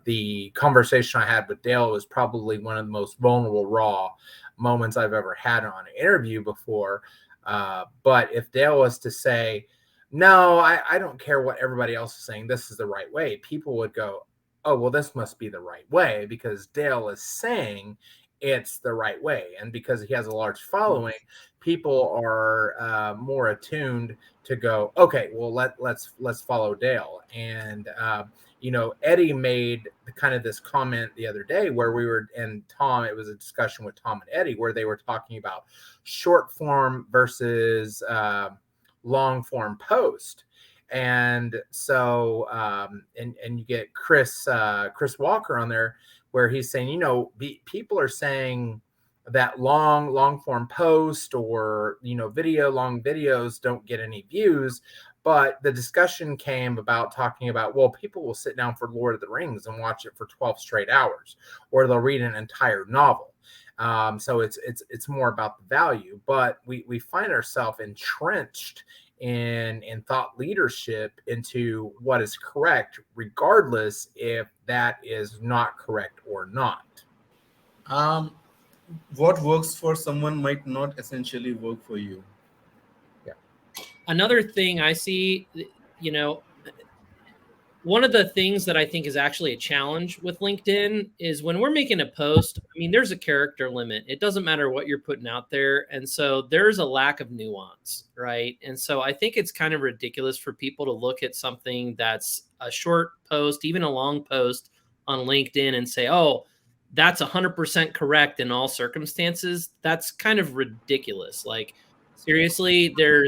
the conversation I had with Dale was probably one of the most vulnerable, raw moments I've ever had on an interview before. But if Dale was to say, no, I don't care what everybody else is saying, this is the right way, people would go, oh, well, this must be the right way because Dale is saying it's the right way. And because he has a large following, people are more attuned to go, okay, well, let's follow Dale. And Eddie made kind of this comment the other day where it was a discussion with Tom and Eddie where they were talking about short form versus long form post. And so and you get Chris Walker on there where he's saying, people are saying that long form post or, long videos don't get any views. But the discussion came about talking about, well, people will sit down for Lord of the Rings and watch it for 12 straight hours, or they'll read an entire novel. So it's more about the value, but we find ourselves entrenched in thought leadership into what is correct, regardless if that is not correct or not. What works for someone might not essentially work for you. Yeah. Another thing I see, one of the things that I think is actually a challenge with LinkedIn is when we're making a post, I mean, there's a character limit. It doesn't matter what you're putting out there. And so there's a lack of nuance, right? And so I think it's kind of ridiculous for people to look at something that's a short post, even a long post on LinkedIn and say, oh, that's 100% correct in all circumstances. That's kind of ridiculous. Like, seriously, there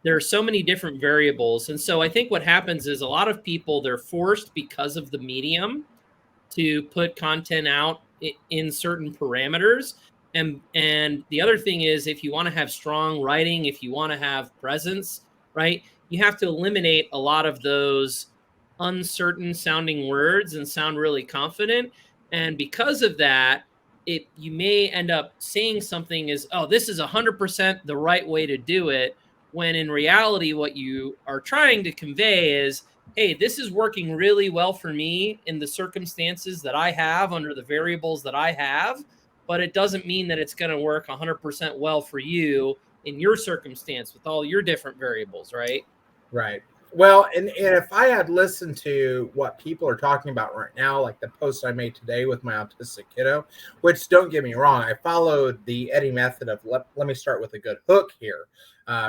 are so many different variables. And so I think what happens is a lot of people, they're forced because of the medium to put content out in certain parameters. And the other thing is, if you want to have strong writing, if you want to have presence, right, you have to eliminate a lot of those uncertain sounding words and sound really confident. And because of that, you may end up saying something is, oh, this is 100% the right way to do it, when in reality, what you are trying to convey is, hey, this is working really well for me in the circumstances that I have under the variables that I have, but it doesn't mean that it's going to work 100% well for you in your circumstance with all your different variables, right? Right. Well, and if I had listened to what people are talking about right now, like the post I made today with my autistic kiddo, which, don't get me wrong, I followed the Eddie method of let me start with a good hook here,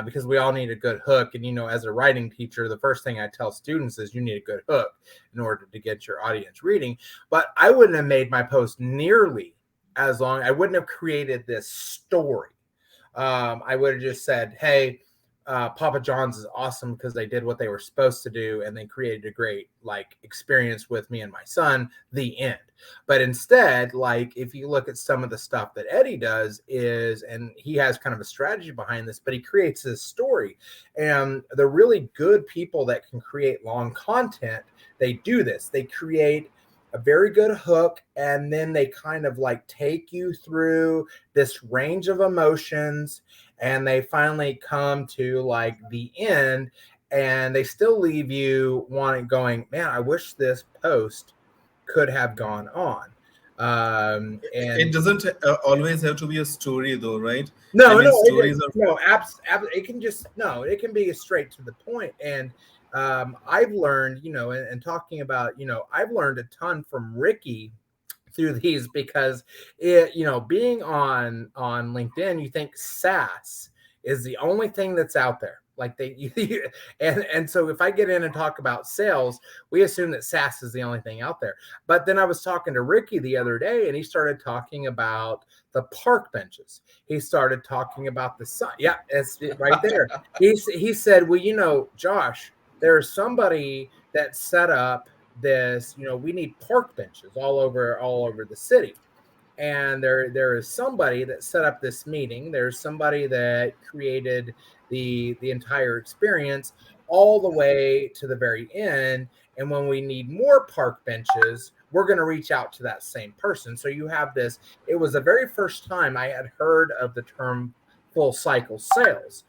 because we all need a good hook. And, as a writing teacher, the first thing I tell students is you need a good hook in order to get your audience reading. But I wouldn't have made my post nearly as long. I wouldn't have created this story. I would have just said, hey, Papa John's is awesome because they did what they were supposed to do and they created a great experience with me and my son, the end. But instead, if you look at some of the stuff that Eddie does and he has kind of a strategy behind this, but he creates this story. And the really good people that can create long content, they do this. They create a very good hook, and then they kind of take you through this range of emotions, and they finally come to the end, and they still leave you going, man, I wish this post could have gone on. And it doesn't always have to be a story, though, right? It can just it can be straight to the point. And I've learned, and talking about, I've learned a ton from Ricky through these, because being on LinkedIn, you think SaaS is the only thing that's out there. And so if I get in and talk about sales, we assume that SaaS is the only thing out there. But then I was talking to Ricky the other day, and he started talking about the park benches. He started talking about the sun. Yeah, it's right there. He said, well, Josh, there's somebody that set up this, we need park benches all over the city. And there is somebody that set up this meeting. There's somebody that created the entire experience all the way to the very end. And when we need more park benches, we're going to reach out to that same person. So you have this. It was the very first time I had heard of the term full cycle sales,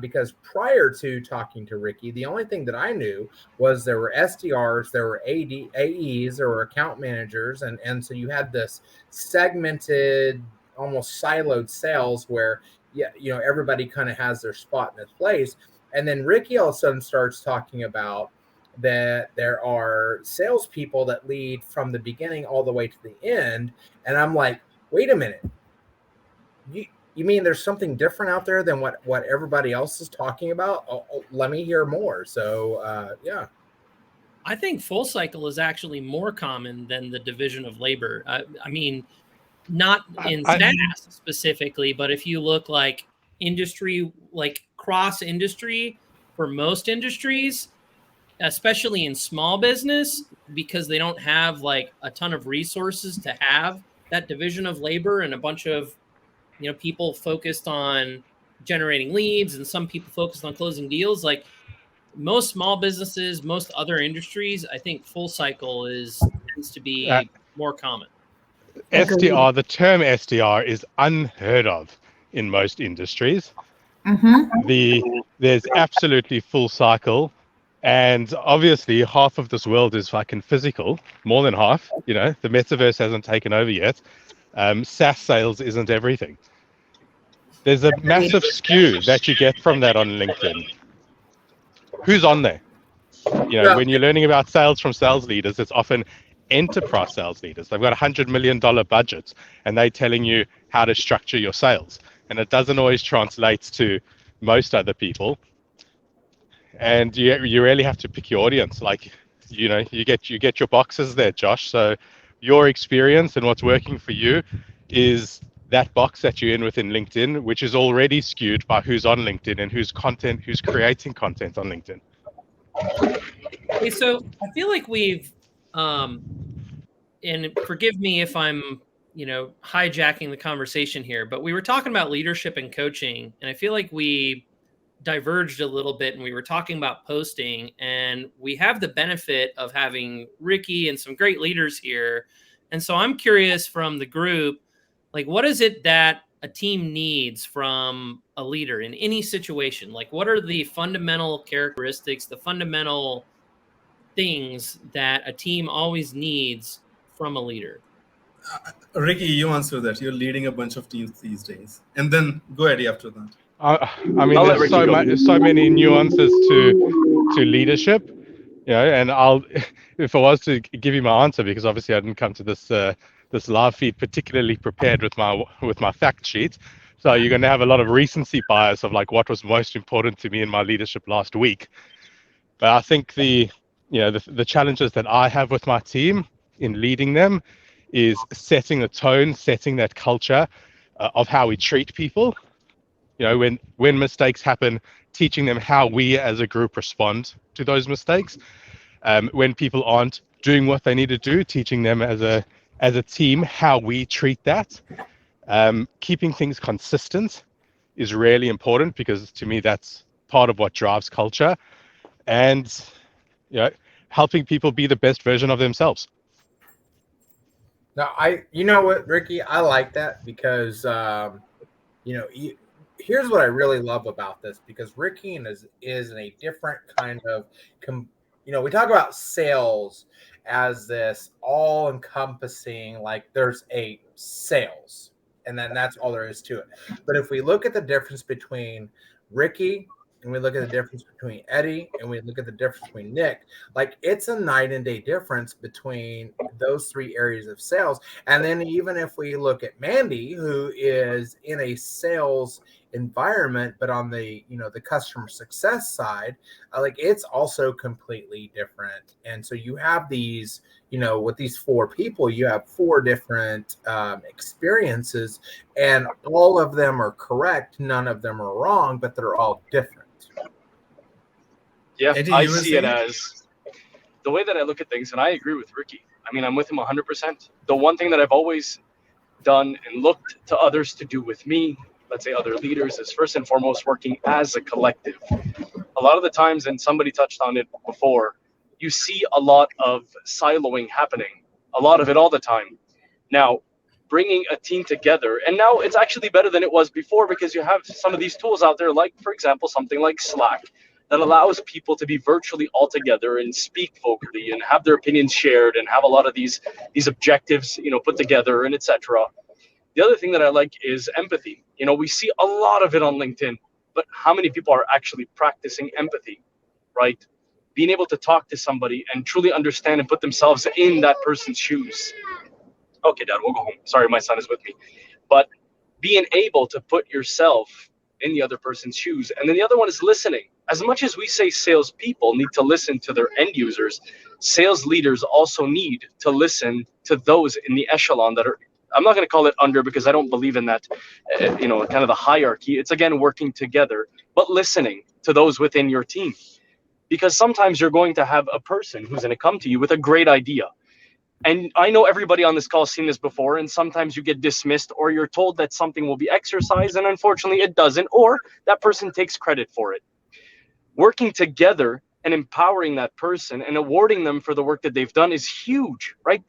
because prior to talking to Ricky, the only thing that I knew was there were SDRs, there were AEs, there were account managers, and so you had this segmented, almost siloed sales where everybody kind of has their spot in its place. And then Ricky all of a sudden starts talking about that there are salespeople that lead from the beginning all the way to the end, and I'm like, wait a minute. You mean there's something different out there than what everybody else is talking about? Let me hear more. So, yeah. I think full cycle is actually more common than the division of labor. I mean, not in SaaS specifically, but if you look industry, cross industry, for most industries, especially in small business, because they don't have a ton of resources to have that division of labor, and a bunch of people focused on generating leads and some people focused on closing deals. Most small businesses, most other industries, I think full cycle tends to be more common. SDR, the term SDR is unheard of in most industries. Mm-hmm. There's absolutely full cycle. And obviously half of this world is fucking physical, more than half. The metaverse hasn't taken over yet. SaaS sales isn't everything. There's a massive skew that you get from that on LinkedIn. Who's on there? When you're learning about sales from sales leaders, it's often enterprise sales leaders. They've got $100 million budgets, and they're telling you how to structure your sales. And it doesn't always translate to most other people. And you really have to pick your audience. you get your boxes there, Josh. So your experience and what's working for you is that box that you're in within LinkedIn, which is already skewed by who's on LinkedIn and who's creating content on LinkedIn. Okay, so I feel like we've, and forgive me if I'm, hijacking the conversation here, but we were talking about leadership and coaching, and I feel like we diverged a little bit, and we were talking about posting, and we have the benefit of having Ricky and some great leaders here. And so I'm curious from the group, like, what is it that a team needs from a leader in any situation? Like, what are the fundamental characteristics, the fundamental things that a team always needs from a leader? Ricky, you answer that. You're leading a bunch of teams these days. And then go ahead after that. I mean, there's so many nuances to leadership, and if I was to give you my answer, because obviously I didn't come to this live feed particularly prepared with my fact sheet, so you're going to have a lot of recency bias of like what was most important to me in my leadership last week. But I think the challenges that I have with my team in leading them is setting the tone, setting that culture of how we treat people. When mistakes happen, teaching them how we as a group respond to those mistakes. When people aren't doing what they need to do, teaching them as a team how we treat that. Keeping things consistent is really important, because to me that's part of what drives culture, and helping people be the best version of themselves. Now, you know what, Ricky, I like that because here's what I really love about this, because Ricky is in a different kind of we talk about sales as this all-encompassing, like there's a sales and then that's all there is to it. But if we look at the difference between Ricky and we look at the difference between Eddie and we look at the difference between Nick, like it's a night and day difference between those three areas of sales. And then even if we look at Mandy, who is in a sales environment, but on the the customer success side, like it's also completely different. And so you have these, with these four people, you have four different experiences, and all of them are correct, none of them are wrong, but they're all different. Yeah, Eddie, I see it as the way that I look at things, and I agree with Ricky. I mean, I'm with him 100%. The one thing that I've always done and looked to others to do with me, let's say other leaders, is first and foremost working as a collective. A lot of the times, and somebody touched on it before, you see a lot of siloing happening, a lot of it all the time. Now, bringing a team together, and now it's actually better than it was before, because you have some of these tools out there, like, for example, something like Slack, that allows people to be virtually all together and speak vocally and have their opinions shared and have a lot of these objectives, put together and etc. The other thing that I like is empathy. We see a lot of it on LinkedIn, but how many people are actually practicing empathy, right? Being able to talk to somebody and truly understand and put themselves in that person's shoes. Okay, Dad, we'll go home. Sorry, my son is with me. But being able to put yourself in the other person's shoes. And then the other one is listening. As much as we say salespeople need to listen to their end users, sales leaders also need to listen to those in the echelon that are, I'm not going to call it under, because I don't believe in that, kind of the hierarchy. It's, again, working together, but listening to those within your team. Because sometimes you're going to have a person who's going to come to you with a great idea. And I know everybody on this call has seen this before, and sometimes you get dismissed, or you're told that something will be exercised, and unfortunately it doesn't, or that person takes credit for it. Working together and empowering that person and awarding them for the work that they've done is huge, right?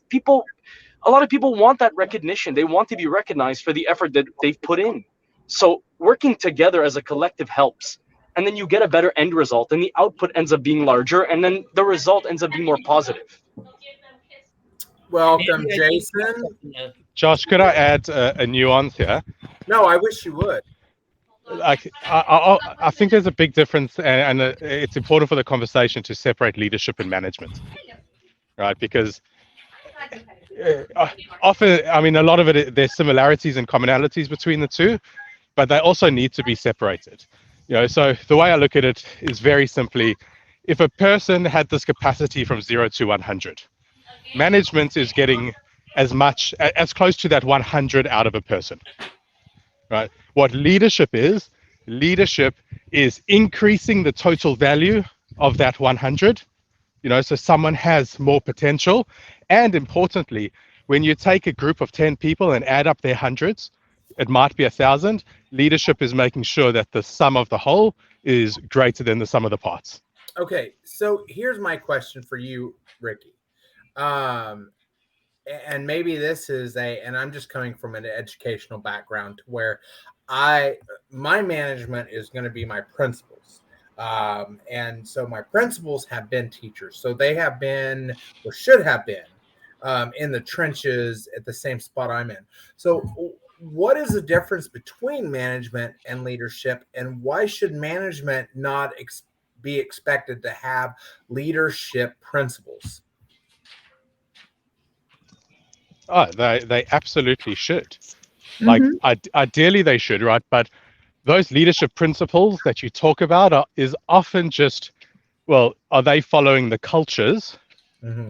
A lot of people want that recognition. They want to be recognized for the effort that they've put in. So working together as a collective helps. And then you get a better end result, and the output ends up being larger, and then the result ends up being more positive. Welcome, Jason. Josh, could I add a nuance here? No, I wish you would. I think there's a big difference, and it's important for the conversation to separate leadership and management, right? Because often, I mean, a lot of it, there's similarities and commonalities between the two, but they also need to be separated. So the way I look at it is very simply, if a person had this capacity from 0 to 100, management is getting as close to that 100 out of a person, right? What leadership is increasing the total value of that 100, so someone has more potential. And importantly, when you take a group of 10 people and add up their hundreds, it might be 1,000. Leadership is making sure that the sum of the whole is greater than the sum of the parts. Okay, so here's my question for you, Ricky. And maybe this is and I'm just coming from an educational background where my management is going to be my principals. And so my principals have been teachers. So they have been, or should have been, in the trenches at the same spot I'm in. So what is the difference between management and leadership, and why should management not be expected to have leadership principles? Oh, they absolutely should. Like, ideally they should, right? But those leadership principles that you talk about is often just, well, are they following the cultures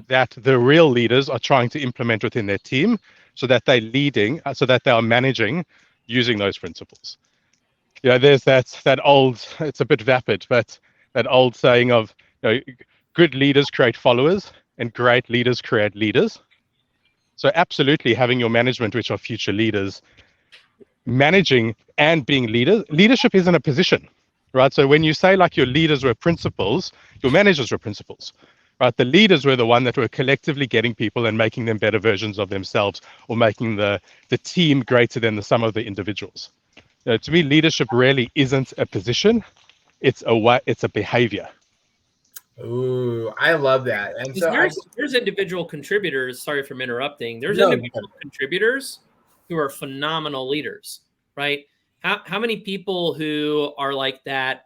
that the real leaders are trying to implement within their team, so that they're leading, so that they are managing using those principles? There's that old, it's a bit vapid, but that old saying of, good leaders create followers and great leaders create leaders. So absolutely having your management, which are future leaders, managing and being leaders. Leadership isn't a position, right? So when you say like your leaders were principals, your managers were principals, right? The leaders were the one that were collectively getting people and making them better versions of themselves, or making the team greater than the sum of the individuals. To me, leadership really isn't a position. It's a behavior. Ooh, I love that. And so there's individual contributors. Sorry for interrupting. There's No, individual contributors who are phenomenal leaders, right? How many people who are like that?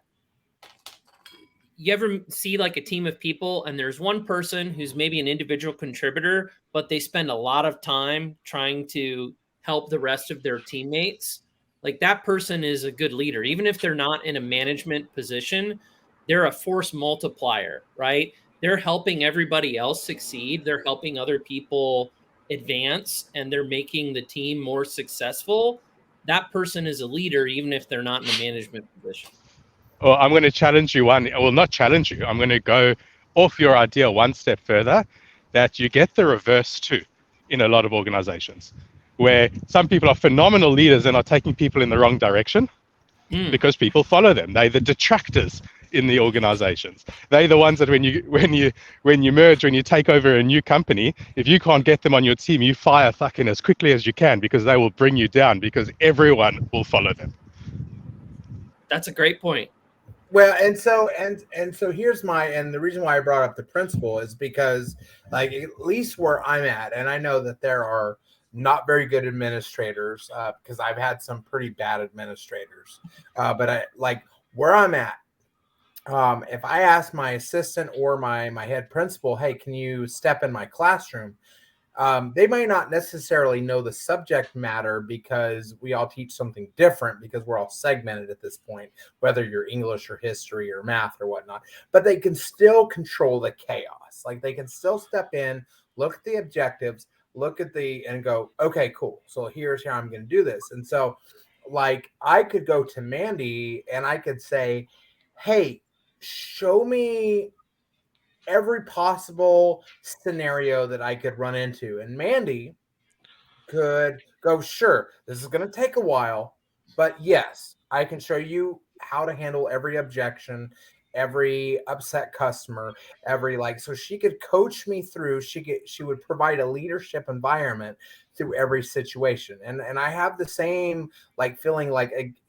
You ever see like a team of people and there's one person who's maybe an individual contributor, but they spend a lot of time trying to help the rest of their teammates? Like, that person is a good leader. Even if they're not in a management position, they're a force multiplier, right? They're helping everybody else succeed. They're helping other people advance, and they're making the team more successful. That person is a leader, even if they're not in a management position. Or I'm going to challenge you one. Well, not challenge you. I'm going to go off your idea one step further, that you get the reverse too in a lot of organizations, where some people are phenomenal leaders and are taking people in the wrong direction because people follow them. They're the detractors in the organizations. They're the ones that when you merge, when you take over a new company, if you can't get them on your team, you fire fucking as quickly as you can, because they will bring you down, because everyone will follow them. That's a great point. Well, and so here's and the reason why I brought up the principle is because, like, at least where I'm at, and I know that there are not very good administrators, because I've had some pretty bad administrators, but I like where I'm at. If I ask my assistant or my head principal, hey, can you step in my classroom? They might not necessarily know the subject matter, because we all teach something different, because we're all segmented at this point, whether you're English or history or math or whatnot, but they can still control the chaos. Like, they can still step in, look at the objectives, and go, okay, cool. So here's how I'm going to do this. And so, like, I could go to Mandy and I could say, hey, show me every possible scenario that I could run into. And Mandy could go, sure, this is going to take a while, but yes, I can show you how to handle every objection, every upset customer, so she could coach me through. She would provide a leadership environment through every situation. And I have the same feeling,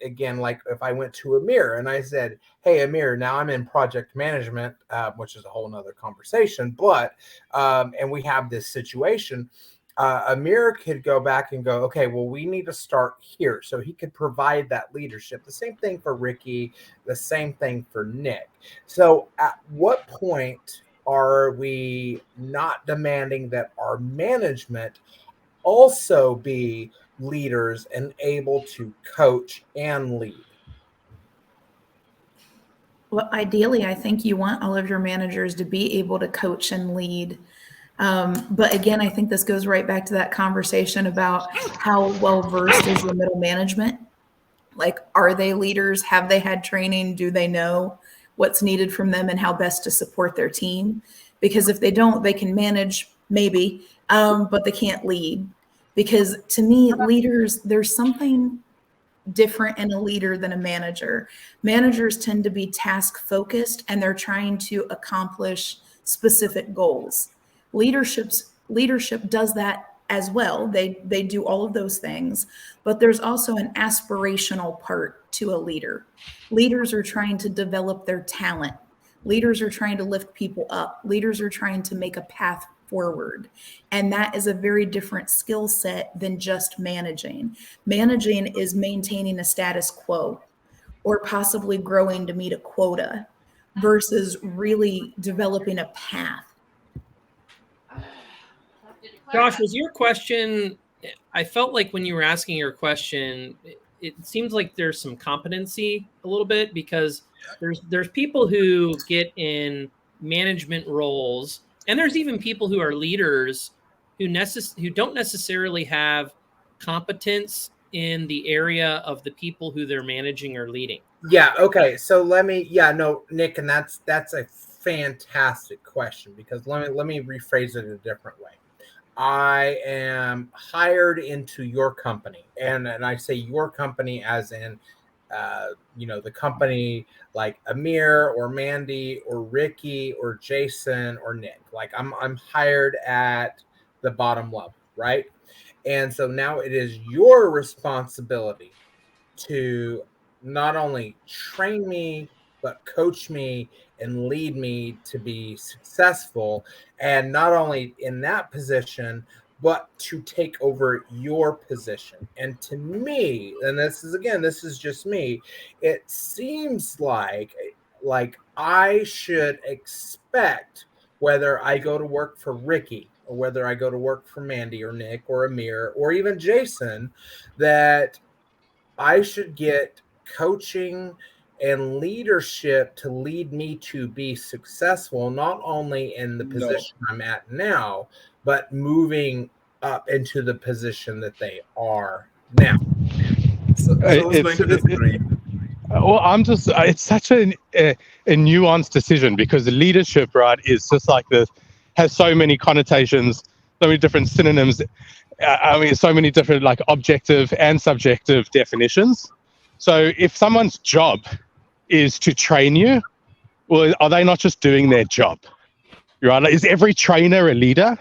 again, like if I went to Amir and I said, hey, Amir, now I'm in project management, which is a whole nother conversation, but and we have this situation. Amir could go back and go, okay, well, we need to start here. So he could provide that leadership. The same thing for Ricky, the same thing for Nick. So at what point are we not demanding that our management also be leaders and able to coach and lead? Well, ideally, I think you want all of your managers to be able to coach and lead. But again, I think this goes right back to that conversation about how well versed is your middle management. Like, are they leaders? Have they had training? Do they know what's needed from them and how best to support their team? Because if they don't, they can manage maybe, but they can't lead. Because to me, leaders, there's something different in a leader than a manager. Managers tend to be task focused and they're trying to accomplish specific goals. Leadership does that as well. They do all of those things, but there's also an aspirational part to a leader. Leaders are trying to develop their talent. Leaders are trying to lift people up. Leaders are trying to make a path forward. And that is a very different skill set than just managing. Managing is maintaining a status quo or possibly growing to meet a quota versus really developing a path. Josh, was your question? I felt like when you were asking your question, it seems like there's some competency a little bit, because there's people who get in management roles, and there's even people who are leaders who don't necessarily have competence in the area of the people who they're managing or leading. Yeah. Okay. So Nick, and that's a fantastic question, because let me rephrase it a different way. I am hired into your company, and I say your company as in, the company like Amir or Mandy or Ricky or Jason or Nick. Like I'm hired at the bottom level, right? And so now it is your responsibility to not only train me, but coach me and lead me to be successful. And not only in that position, but to take over your position. And to me, and this is just me, it seems like I should expect, whether I go to work for Ricky or whether I go to work for Mandy or Nick or Amir or even Jason, that I should get coaching and leadership to lead me to be successful, not only in the position I'm at now, but moving up into the position that they are now. So I was going to disagree. Well, it's such a nuanced decision, because the leadership, right, is just like this, has so many connotations, so many different synonyms. So many different like objective and subjective definitions. So if someone's job is to train you, well, are they not just doing their job? Right? Like, is every trainer a leader?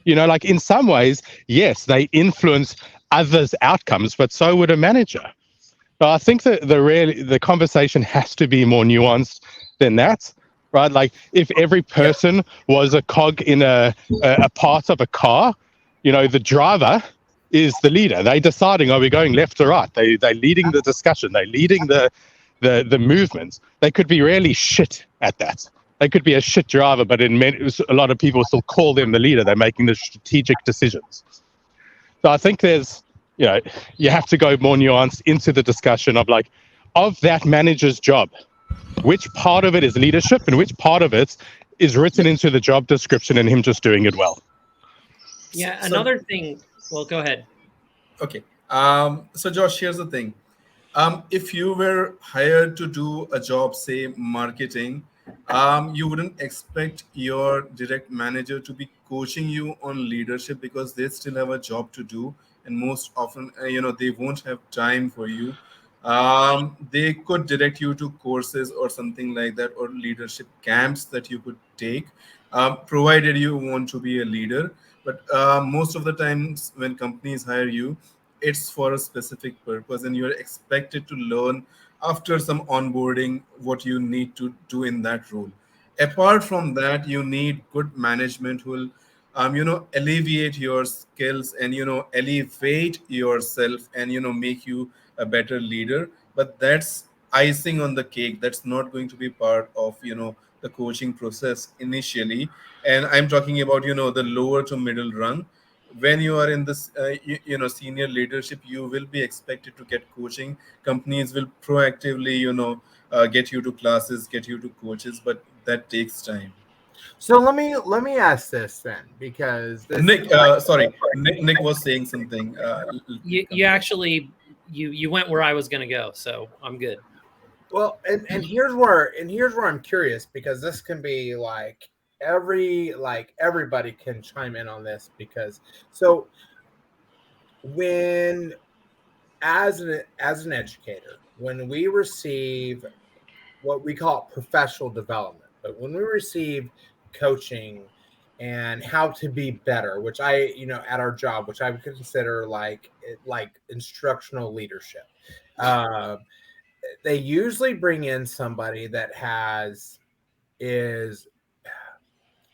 Like in some ways, yes, they influence others' outcomes, but so would a manager. So I think that the conversation has to be more nuanced than that, right? Like if every person was a cog in a part of a car, the driver is the leader. They're deciding, are we going left or right? They're leading the discussion. They're leading the movement. They could be really shit at that. They could be a shit driver, but a lot of people still call them the leader. They're making the strategic decisions. So I think you have to go more nuanced into the discussion of that manager's job. Which part of it is leadership and which part of it is written into the job description and him just doing it well? Yeah, another thing. Well, go ahead. Okay. So Josh, here's the thing. If you were hired to do a job, say marketing, you wouldn't expect your direct manager to be coaching you on leadership, because they still have a job to do, and most often, they won't have time for you. They could direct you to courses or something like that, or leadership camps that you could take, provided you want to be a leader. But most of the times when companies hire you, it's for a specific purpose, and you're expected to learn after some onboarding what you need to do in that role. Apart from that, you need good management who will alleviate your skills and elevate yourself and make you a better leader. But that's icing on the cake. That's not going to be part of the coaching process initially. And I'm talking about the lower to middle run, when you are in this senior leadership, you will be expected to get coaching. Companies will proactively get you to classes, get you to coaches, but that takes time. So let me ask this then, because this Nick, sorry, Nick was saying something. You actually you went where I was going to go, so I'm good. well, and here's where I'm curious, because this can be like everybody can chime in on this, because so when as an educator, when we receive what we call professional development, but when we receive coaching and how to be better, which at our job, which I would consider like instructional leadership, uh, they usually bring in somebody that is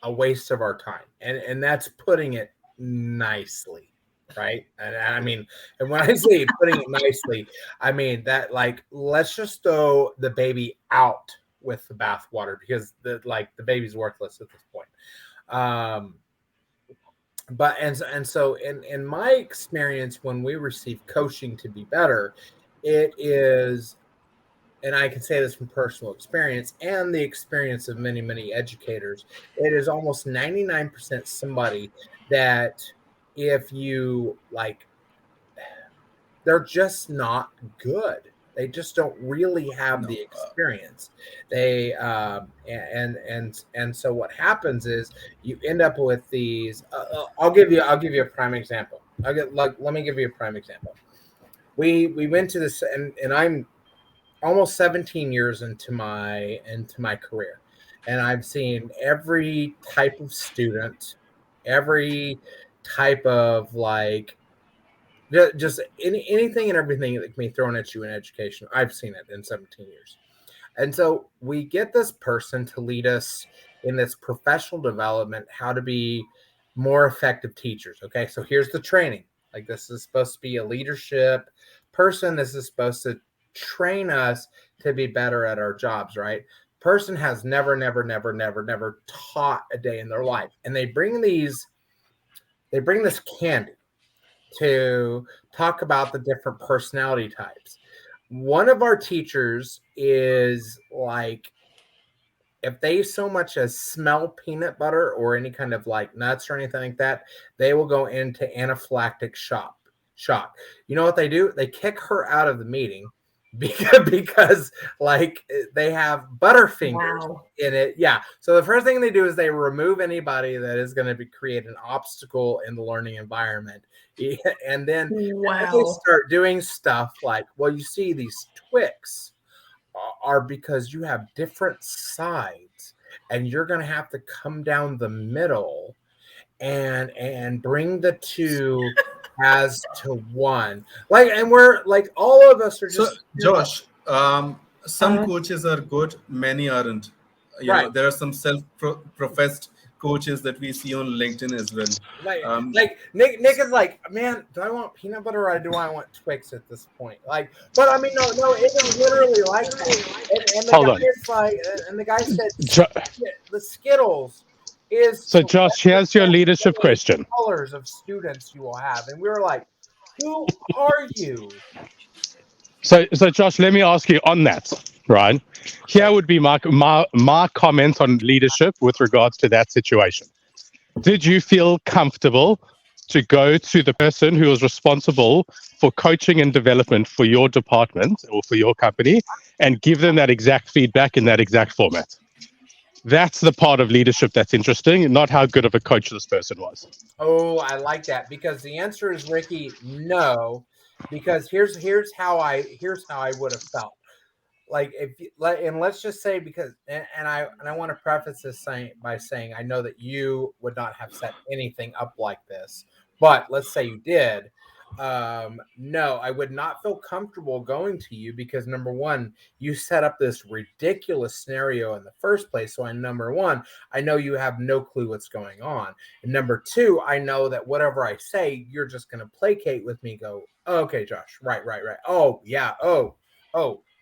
a waste of our time, and that's putting it nicely, right? And I mean, and when I say putting it nicely, I mean that, like, let's just throw the baby out with the bathwater, because the baby's worthless at this point. um but and so in my experience, when we receive coaching to be better, it is, and I can say this from personal experience and the experience of many, many educators, it is almost 99% somebody that, if you like, they're just not good. They just don't really have No. the experience. They and so what happens is you end up with these. I'll give you a prime example. Let me give you a prime example. We went to this, and I'm almost 17 years into my career, and I've seen every type of student, every type of, like, just anything and everything that can be thrown at you in education. I've seen it in 17 years. And so we get this person to lead us in this professional development, how to be more effective teachers. Okay, so here's the training. Like, this is supposed to be a leadership person. This is supposed to train us to be better at our jobs, right? Person has never taught a day in their life. And they bring this candy to talk about the different personality types. One of our teachers is like, if they so much as smell peanut butter or any kind of like nuts or anything like that, they will go into anaphylactic shock. You know what they do? They kick her out of the meeting because like they have Butterfingers in it. Yeah. So the first thing they do is they remove anybody that is going to create an obstacle in the learning environment. And then they start doing stuff like, well, you see, these Twix are because you have different sides, and you're going to have to come down the middle and bring the two as to one. Like, and we're like, all of us are So, just Josh, some coaches are good, many aren't. Right. There are some self-professed coaches that we see on LinkedIn as well. Like Nick is like, man, do I want peanut butter or do I want Twix at this point? Like, but I mean, no, it is literally like that. And the Hold guy on. is like, and the guy said, the Skittles is So, Josh, here's your leadership question. colors of students you will have, and we were like, who are you? So Josh, let me ask you on that, right? Here would be my comment on leadership with regards to that situation. Did you feel comfortable to go to the person who was responsible for coaching and development for your department or for your company and give them that exact feedback in that exact format? That's the part of leadership that's interesting, not how good of a coach this person was. Oh, I like that, because the answer is, Ricky, no. Because here's how I would have felt. Like, let's just say, because and I want to preface this by saying I know that you would not have set anything up like this, but let's say you did. No, I would not feel comfortable going to you, because number one, you set up this ridiculous scenario in the first place. So number one, I know you have no clue what's going on. And number two, I know that whatever I say, you're just going to placate with me, go, oh, okay, Josh, right. Oh, yeah. Oh,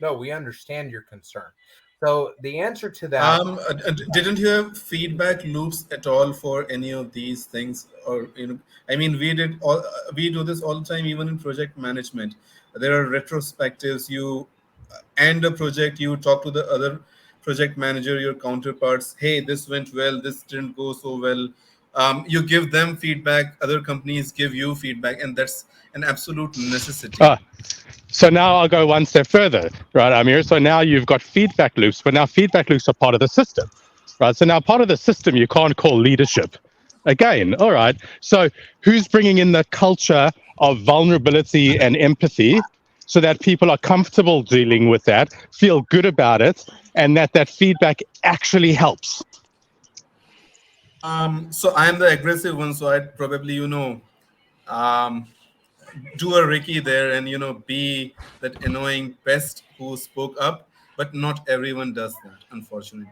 no, we understand your concern. So the answer to that, Didn't you have feedback loops at all for any of these things? Or I mean, we do this all the time, even in project management. There are retrospectives. You end a project, you talk to the other project manager, your counterparts. Hey, this went well. This didn't go so well. You give them feedback. Other companies give you feedback, and that's an absolute necessity. So now I'll go one step further, right, Amir? So now you've got feedback loops, but now feedback loops are part of the system, right? So now part of the system you can't call leadership. Again, all right. So who's bringing in the culture of vulnerability and empathy so that people are comfortable dealing with that, feel good about it, and that feedback actually helps? So I'm the aggressive one, so I'd probably, do a Ricky there and be that annoying pest who spoke up, but not everyone does that, unfortunately.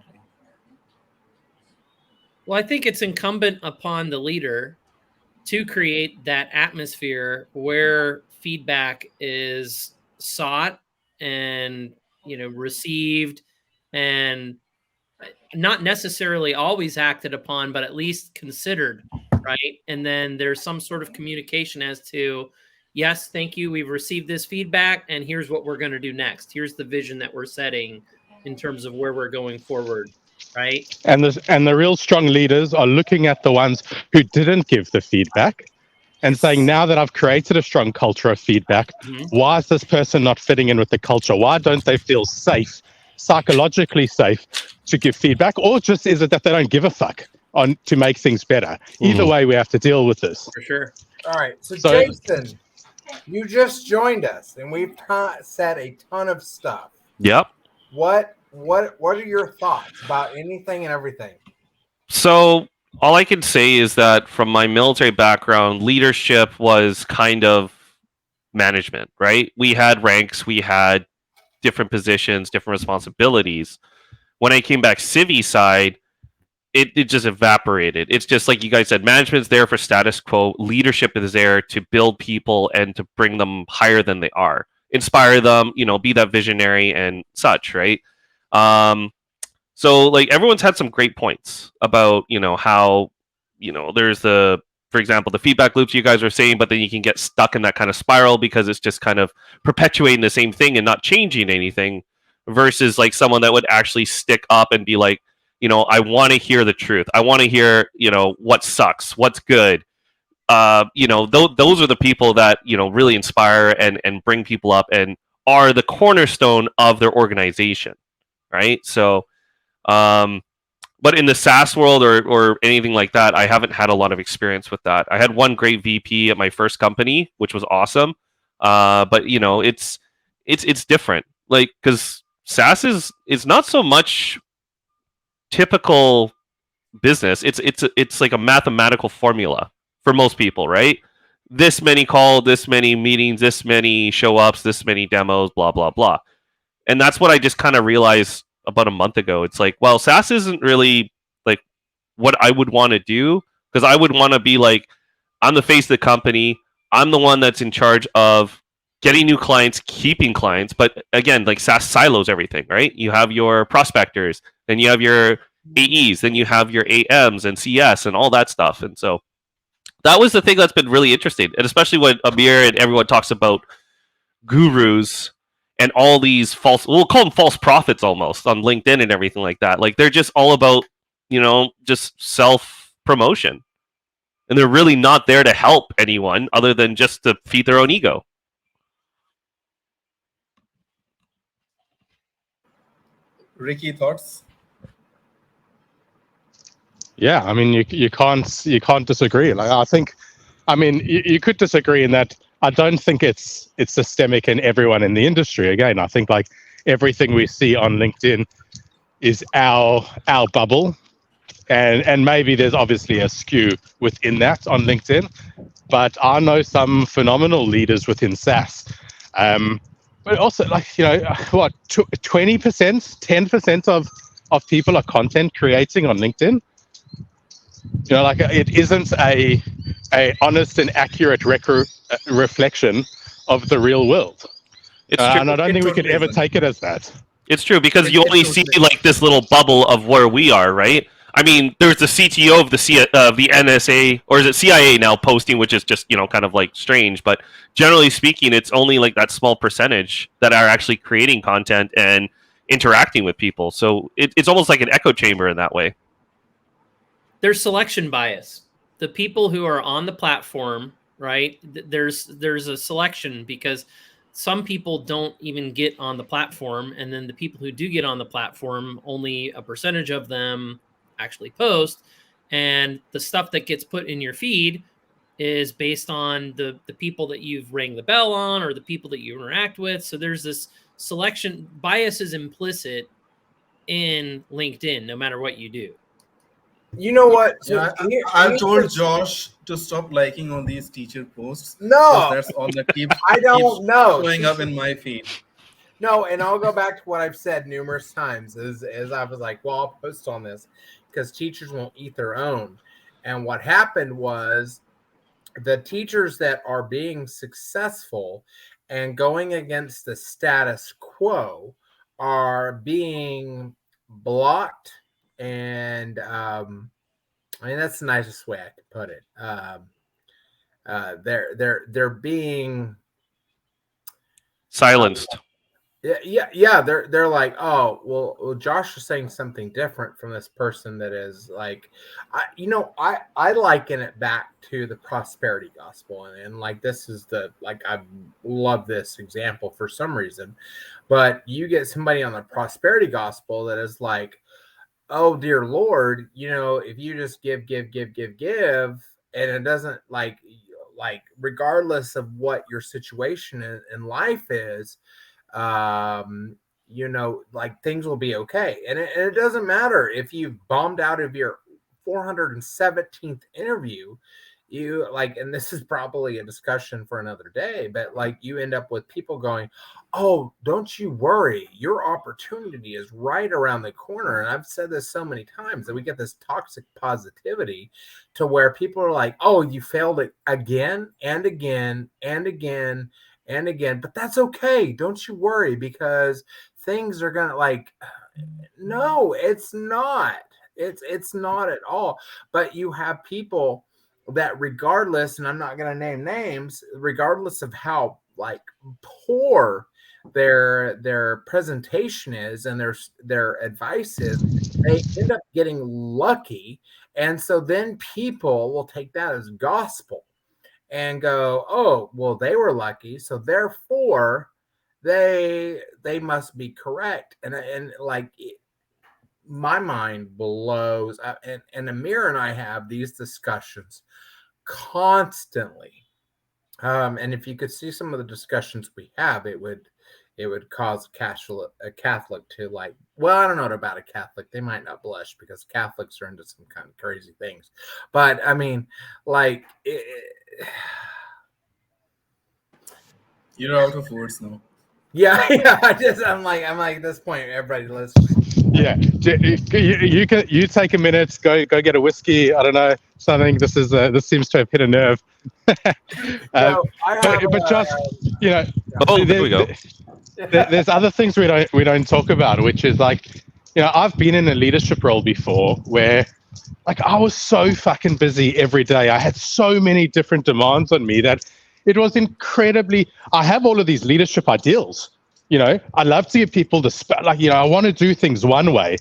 Well, I think it's incumbent upon the leader to create that atmosphere where feedback is sought and received, and not necessarily always acted upon, but at least considered, right? And then there's some sort of communication as to, yes, thank you, we've received this feedback, and here's what we're going to do next. Here's the vision that we're setting in terms of where we're going forward, right? And the real strong leaders are looking at the ones who didn't give the feedback and saying, now that I've created a strong culture of feedback, why is this person not fitting in with the culture? Why don't they feel safe, psychologically safe, to give feedback? Or just is it that they don't give a fuck to make things better? Either way, we have to deal with this. For sure. All right. So Jason, you just joined us, and we've said a ton of stuff. Yep. What are your thoughts about anything and everything? So all I can say is that from my military background, leadership was kind of management, right? We had ranks, we had different positions, different responsibilities. When I came back civvy side, it just evaporated. It's just like you guys said, management's there for status quo. Leadership is there to build people and to bring them higher than they are. Inspire them, be that visionary and such, right? So like everyone's had some great points about, how, there's for example, the feedback loops you guys are saying, but then you can get stuck in that kind of spiral because it's just kind of perpetuating the same thing and not changing anything, versus like someone that would actually stick up and be like, I want to hear the truth. I want to hear, what sucks, what's good. Those are the people that, really inspire and bring people up and are the cornerstone of their organization. Right. So, but in the SaaS world or anything like that, I haven't had a lot of experience with that. I had one great VP at my first company, which was awesome. But it's different. Like, because SaaS is not so much typical business. It's like a mathematical formula for most people, right? This many calls, this many meetings, this many show ups, this many demos, blah blah blah. And that's what I just kind of realized about a month ago. It's like, well, SaaS isn't really like what I would want to do, because I would want to be like, I'm the face of the company. I'm the one that's in charge of getting new clients, keeping clients. But again, like SaaS silos everything, right? You have your prospectors, then you have your AEs, then you have your AMs and CS and all that stuff. And so that was the thing that's been really interesting. And especially when Amir and everyone talks about gurus and all these we'll call them false prophets almost on LinkedIn and everything like that. Like they're just all about, just self-promotion. And they're really not there to help anyone other than just to feed their own ego. Ricky, thoughts? Yeah, I mean, you can't disagree. Like, I think, you could disagree in that I don't think it's systemic in everyone in the industry. Again, I think like everything we see on LinkedIn is our bubble, and maybe there's obviously a skew within that on LinkedIn, but I know some phenomenal leaders within SaaS. But also, like, 20%, 10% of people are content creating on LinkedIn. Like it isn't a honest and accurate reflection of the real world. And I don't think we could ever take it as that. It's true because you It's only totally see like this little bubble of where we are, right? I mean, there's the CTO of the NSA, or is it CIA now, posting, which is just kind of like strange. But generally speaking, it's only like that small percentage that are actually creating content and interacting with people. So it's almost like an echo chamber in that way. There's selection bias. The people who are on the platform, right? There's a selection because some people don't even get on the platform, and then the people who do get on the platform, only a percentage of them actually post, and the stuff that gets put in your feed is based on the people that you've rang the bell on or the people that you interact with. So there's this selection bias is implicit in LinkedIn, no matter what you do. You know what? Yeah, I've told Josh to stop liking all these teacher posts. No, that's all that keeps I don't know. showing up in my feed. No, and I'll go back to what I've said numerous times is I was like, well, I'll post on this because teachers won't eat their own. And what happened was the teachers that are being successful and going against the status quo are being blocked, and I mean that's the nicest way I could put it. They're being Silenced. Yeah. They're like, oh, well, Josh is saying something different from this person that is like, I liken it back to the prosperity gospel, and like this is I love this example for some reason, but you get somebody on the prosperity gospel that is like, oh dear Lord, if you just give, and it doesn't like regardless of what your situation in life is, like things will be okay. And it doesn't matter if you've bombed out of your 417th interview, you like, and this is probably a discussion for another day, but like you end up with people going, oh, don't you worry, your opportunity is right around the corner. And I've said this so many times that we get this toxic positivity to where people are like, oh, you failed it again and again and again and again, but that's okay, don't you worry, because things are gonna no, it's not at all. But you have people that regardless, and I'm not going to name names, regardless of how like poor their presentation is and their advice is, they end up getting lucky, and so then people will take that as gospel and go, oh, well, they were lucky, so therefore they must be correct. And like my mind blows. And Amir and I have these discussions constantly. And if you could see some of the discussions we have, it would cause a Catholic to like, well, I don't know about a Catholic. They might not blush because Catholics are into some kind of crazy things. But I mean, like, you're out of words now. Yeah. I'm like at this point, everybody listen. Yeah, you take a minute, go get a whiskey. I don't know, something. This seems to have hit a nerve. But Josh, there we go. There's other things we don't talk about, which is like, I've been in a leadership role before where like I was so fucking busy every day. I had so many different demands on me that it was incredibly. I have all of these leadership ideals. I love to give people I want to do things one way,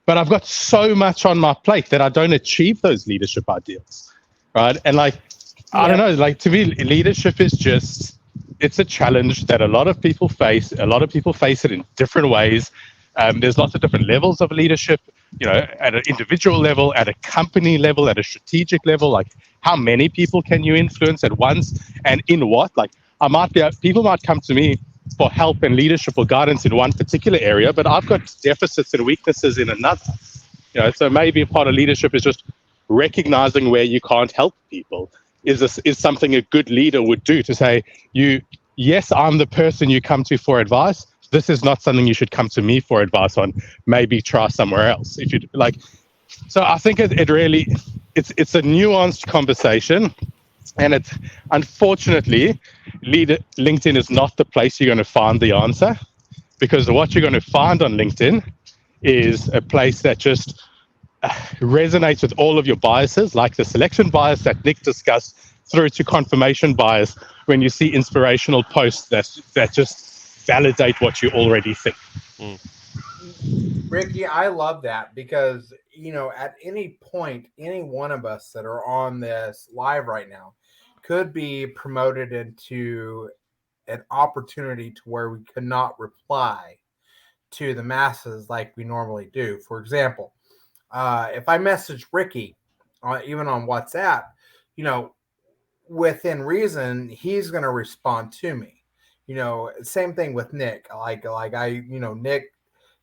but I've got so much on my plate that I don't achieve those leadership ideals, right? And I don't know, like to me, leadership is it's a challenge that a lot of people face. A lot of people face it in different ways. There's lots of different levels of leadership, at an individual level, at a company level, at a strategic level, like how many people can you influence at once and in what? Like people might come to me for help and leadership or guidance in one particular area, but I've got deficits and weaknesses in another. So maybe a part of leadership is just recognizing where you can't help people. Is something a good leader would do to say, yes, I'm the person you come to for advice. This is not something you should come to me for advice on. Maybe try somewhere else. If you like, so I think it really, it's a nuanced conversation. And it's unfortunately, LinkedIn is not the place you're going to find the answer. because what you're going to find on LinkedIn is a place that just resonates with all of your biases, like the selection bias that Nick discussed, through to confirmation bias when you see inspirational posts that just validate what you already think. Ricky, I love that because, at any point, any one of us that are on this live right now could be promoted into an opportunity to where we cannot reply to the masses like we normally do. For example, if I message Ricky, even on WhatsApp, within reason, he's going to respond to me. Same thing with Nick. Like Nick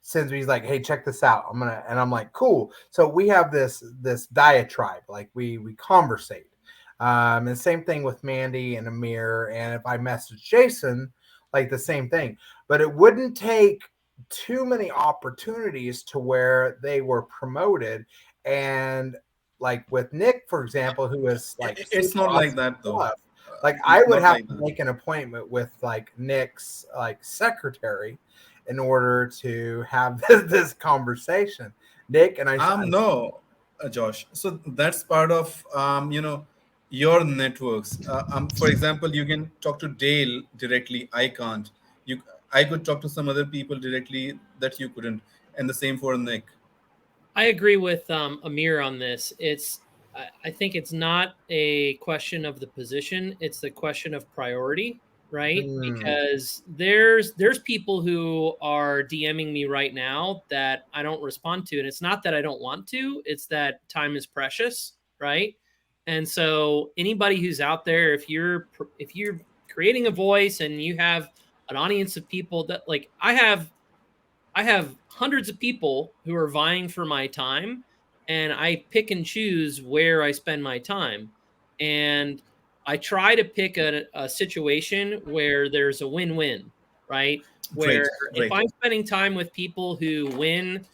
sends me, he's like, hey, check this out. And I'm like, cool. So we have this diatribe, like we conversate. And same thing with Mandy and Amir. And if I message Jason, like the same thing. But it wouldn't take too many opportunities to where they were promoted. And like with Nick, for example, who is like, It's not like that though. Like I would Not have like to that. make an appointment with like Nick's like secretary in order to have this conversation. Nick and I. No, Josh. So that's part of your networks. For example, you can talk to Dale directly. I can't. I could talk to some other people directly that you couldn't, and the same for Nick. I agree with Amir on this. I think it's not a question of the position; it's the question of priority, right? Because there's people who are DMing me right now that I don't respond to, and it's not that I don't want to; it's that time is precious, right? And so, anybody who's out there, if you're creating a voice and you have an audience of people that like I have hundreds of people who are vying for my time, and I pick and choose where I spend my time. And I try to pick a situation where there's a win-win, right? Where if Great. I'm spending time with people who win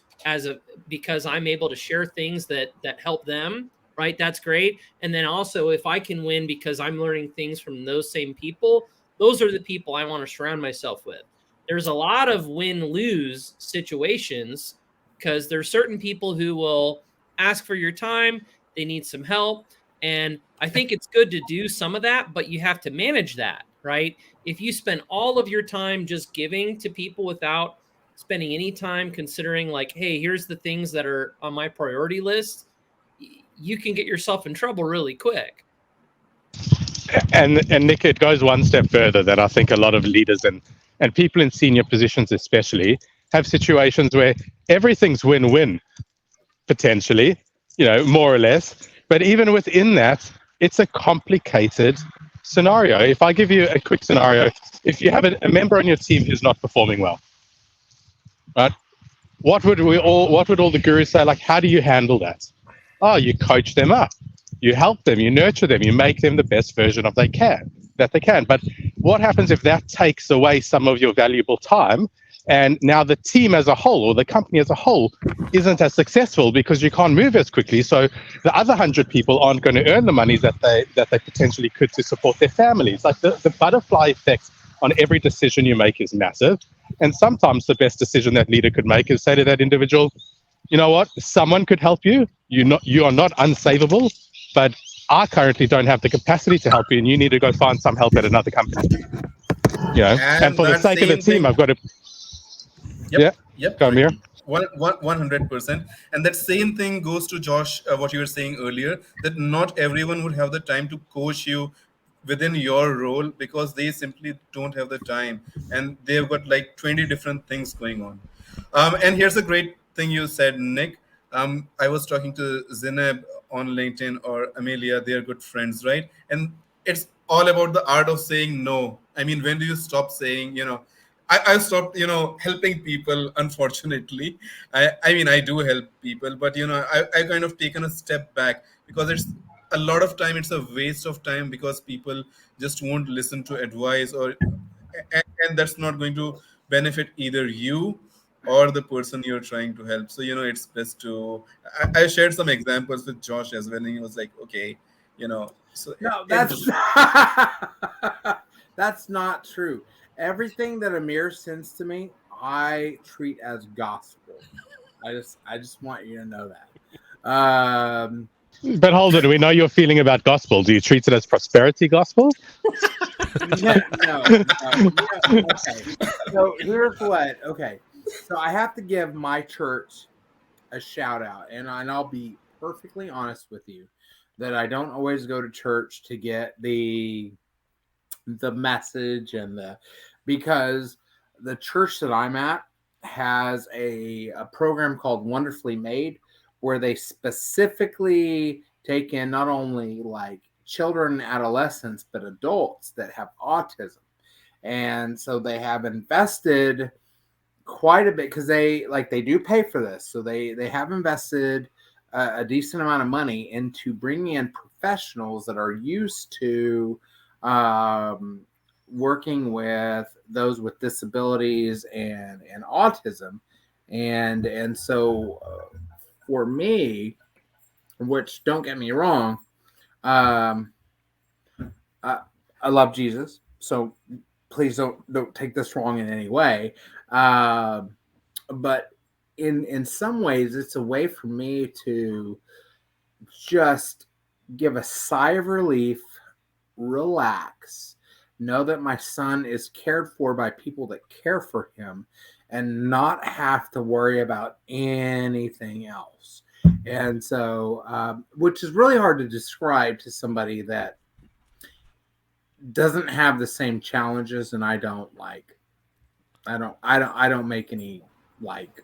because I'm able to share things that help them, right? That's great. And then also if I can win because I'm learning things from those same people, those are the people I want to surround myself with. There's a lot of win-lose situations because there's certain people who will ask for your time. They need some help. And I think it's good to do some of that, but you have to manage that, right? If you spend all of your time just giving to people without spending any time considering like, hey, here's the things that are on my priority list, you can get yourself in trouble really quick. And Nick, it goes one step further that I think a lot of leaders and people in senior positions especially have situations where everything's win-win, potentially, more or less. But even within that, it's a complicated scenario. If I give you a quick scenario, if you have a member on your team who's not performing well, right? What would all the gurus say? Like, how do you handle that? Oh, you coach them up. You help them, you nurture them, you make them the best version of that they can. But what happens if that takes away some of your valuable time, and now the team as a whole or the company as a whole isn't as successful because you can't move as quickly? So the other 100 people aren't going to earn the money that they potentially could to support their families. Like the butterfly effect on every decision you make is massive. And sometimes the best decision that leader could make is say to that individual, you know what, someone could help you. You are not unsavable, but I currently don't have the capacity to help you, and you need to go find some help at another company. And for the sake of the team, I've got to. Yep. Come here. 100%. And that same thing goes to Josh, what you were saying earlier, that not everyone would have the time to coach you within your role because they simply don't have the time, and they've got like 20 different things going on. And here's a great thing you said, Nick. I was talking to Zineb on LinkedIn, or Amelia, they're good friends, right? And it's all about the art of saying no. I mean, when do you stop saying, I stopped, helping people, unfortunately. I mean, I do help people, but, I kind of taken a step back because it's a lot of time, it's a waste of time because people just won't listen to advice, and that's not going to benefit either you or the person you're trying to help. So, it's best to, I shared some examples with Josh as well, and he was like, okay, so. No, that's not true. Everything that Amir sends to me, I treat as gospel. I just want you to know that. But hold on, we know your feeling about gospel. Do you treat it as prosperity gospel? No. Okay. So here's what. Okay. So I have to give my church a shout out, and I'll be perfectly honest with you that I don't always go to church to get the message because the church that I'm at has a program called Wonderfully Made, where they specifically take in not only like children and adolescents, but adults that have autism. And so they have invested quite a bit because they do pay for this. So they have invested a decent amount of money into bringing in professionals that are used to working with those with disabilities and autism, and so for me, which don't get me wrong, um, I love Jesus, so please don't take this wrong in any way, but in some ways it's a way for me to just give a sigh of relief, relax, know that my son is cared for by people that care for him, and not have to worry about anything else. And so, which is really hard to describe to somebody that doesn't have the same challenges, and I don't make any, like,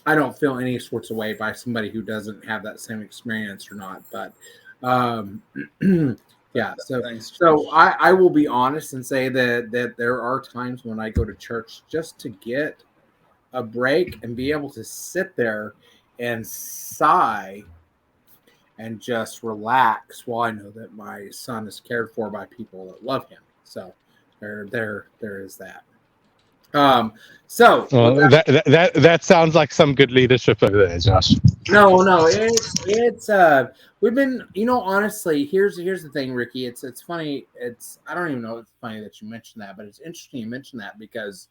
I don't feel any sorts of way by somebody who doesn't have that same experience or not. But yeah, so I will be honest and say that there are times when I go to church just to get a break and be able to sit there and sigh and just relax while I know that my son is cared for by people that love him. So there is that. So Well, that sounds like some good leadership over there, Josh. no, it's we've been, honestly, here's the thing, Ricky. It's funny. I don't even know if it's funny that you mentioned that, but it's interesting you mentioned that because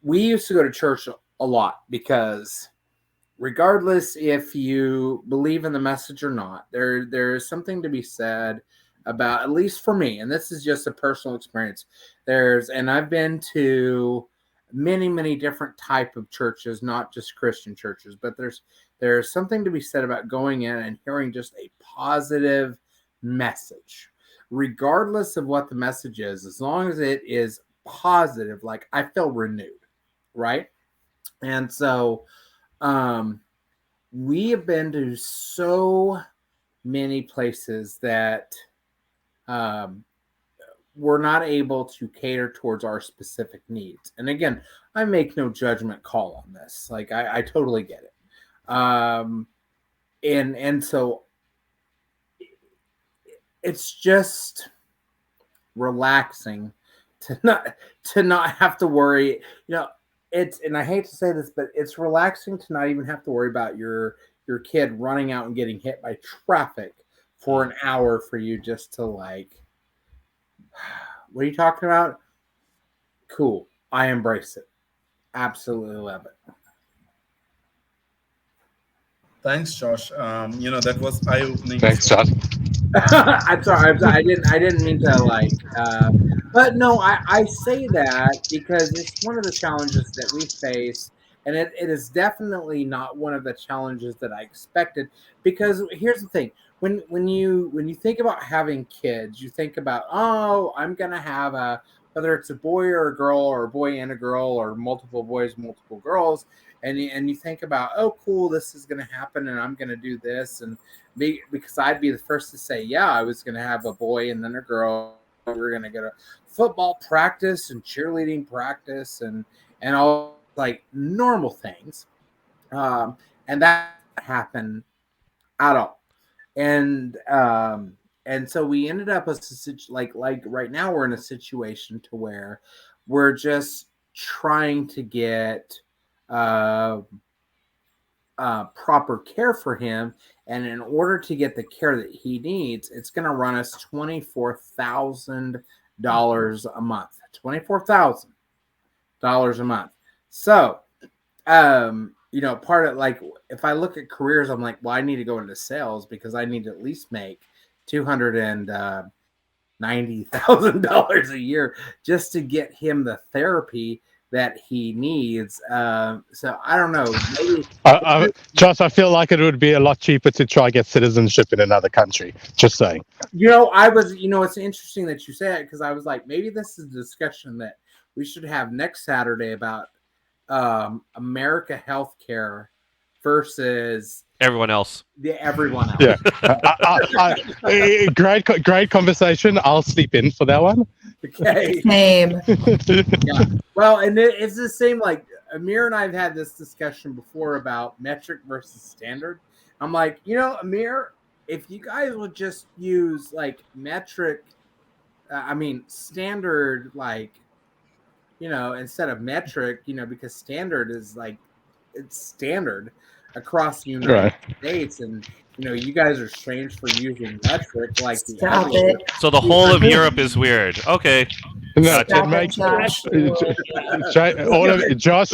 we used to go to church a lot because regardless if you believe in the message or not, there is something to be said about, at least for me, and this is just a personal experience. And I've been to many different type of churches, not just Christian churches, but there's something to be said about going in and hearing just a positive message, regardless of what the message is, as long as it is positive. Like, I feel renewed, right? And so we have been to so many places that we're not able to cater towards our specific needs. And again, I make no judgment call on this. Like, I totally get it. And so it's just relaxing to not have to worry. And I hate to say this, but it's relaxing to not even have to worry about your kid running out and getting hit by traffic for an hour for you just to, like, what are you talking about? Cool. I embrace it. Absolutely love it. Thanks, Josh. That was eye-opening. Thanks, Josh. I'm sorry. I didn't mean to, but no, I say that because it's one of the challenges that we face, and it is definitely not one of the challenges that I expected. Because here's the thing: when you think about having kids, you think about, oh, I'm gonna have whether it's a boy or a girl, or a boy and a girl, or multiple boys, multiple girls, and you think about, oh, cool, this is gonna happen, and I'm gonna do this, and because I'd be the first to say, yeah, I was going to have a boy and then a girl. We were going to go to football practice and cheerleading practice and all, like, normal things. And that didn't happen at all. And so we ended up like right now we're in a situation to where we're just trying to get proper care for him. And in order to get the care that he needs, it's going to run us $24,000 a month $24,000 a month. So, part of like, if I look at careers, I'm like, well, I need to go into sales because I need to at least make $290,000 a year just to get him the therapy that he needs. So I don't know. Maybe Josh, I feel like it would be a lot cheaper to try get citizenship in another country. Just saying. It's interesting that you say that because I was like, maybe this is a discussion that we should have next Saturday about America healthcare versus Everyone else. everyone else. Yeah. Great conversation. I'll sleep in for that one. Okay. Same. Yeah. Well, and it's the same. Like Amir and I have had this discussion before about metric versus standard. I'm like, Amir, if you guys would just use like metric, standard, like, instead of metric, because standard is like, it's standard across the United States, and you guys are strange for using metric like the Stop other. it. So the whole of Europe is weird. Okay. No, Stop it, Josh. Josh,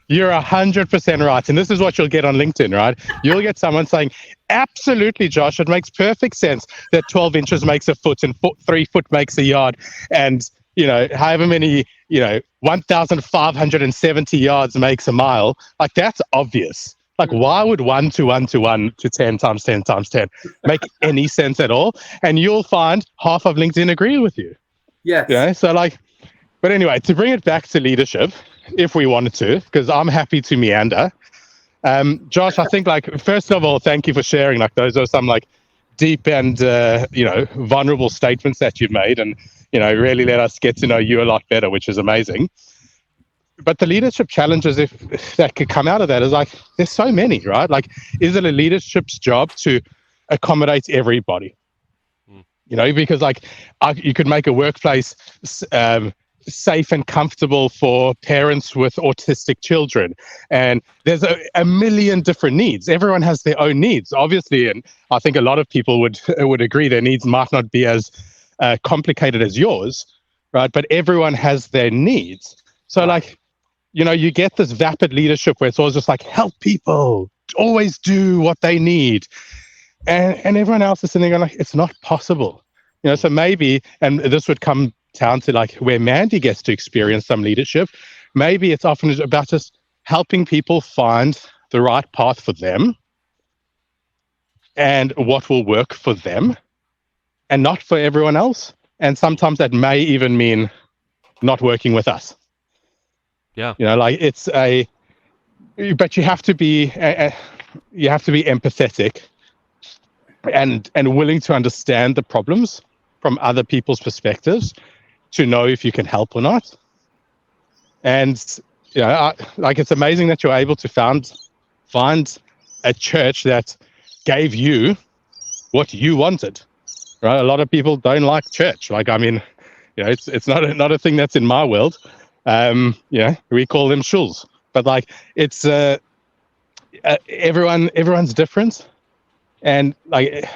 you're 100% right, and this is what you'll get on LinkedIn, right? You'll get someone saying, "Absolutely, Josh, it makes perfect sense that 12 inches makes a foot and 3 foot makes a yard, and however many 1,570 yards makes a mile." Like that's obvious. Like, why would 1 to 1 to 1 to 10 times 10 times 10 make any sense at all? And you'll find half of LinkedIn agree with you. Yes. So like, but anyway, to bring it back to leadership, if we wanted to, because I'm happy to meander. Josh, I think like, first of all, thank you for sharing. Like those are some like deep and, vulnerable statements that you've made, and, really let us get to know you a lot better, which is amazing. But the leadership challenges, if that could come out of that, is like, there's so many, right? Like, is it a leadership's job to accommodate everybody? Because like you could make a workplace safe and comfortable for parents with autistic children, and there's a million different needs. Everyone has their own needs, obviously, and I think a lot of people would agree their needs might not be as complicated as yours, right? But everyone has their needs. So like, you get this vapid leadership where it's always just like, help people, always do what they need. And everyone else is sitting there like, it's not possible. So maybe, and this would come down to like where Mandy gets to experience some leadership, maybe it's often about just helping people find the right path for them and what will work for them and not for everyone else. And sometimes that may even mean not working with us. Yeah. Like but you have to be empathetic and willing to understand the problems from other people's perspectives to know if you can help or not. And like, it's amazing that you're able to find a church that gave you what you wanted, right? A lot of people don't like church. Like, it's not a thing that's in my world. We call them shuls, but like, it's everyone's different. And like,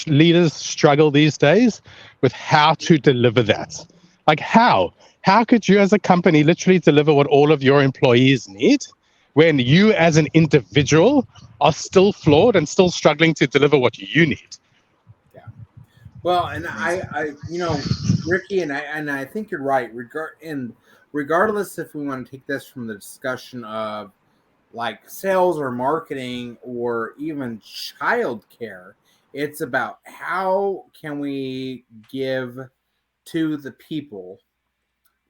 leaders struggle these days with how to deliver that. Like, how could you as a company literally deliver what all of your employees need when you as an individual are still flawed and still struggling to deliver what you need? Yeah. Well, and I Ricky, and I think you're right. Regardless if we want to take this from the discussion of like sales or marketing or even childcare, it's about how can we give to the people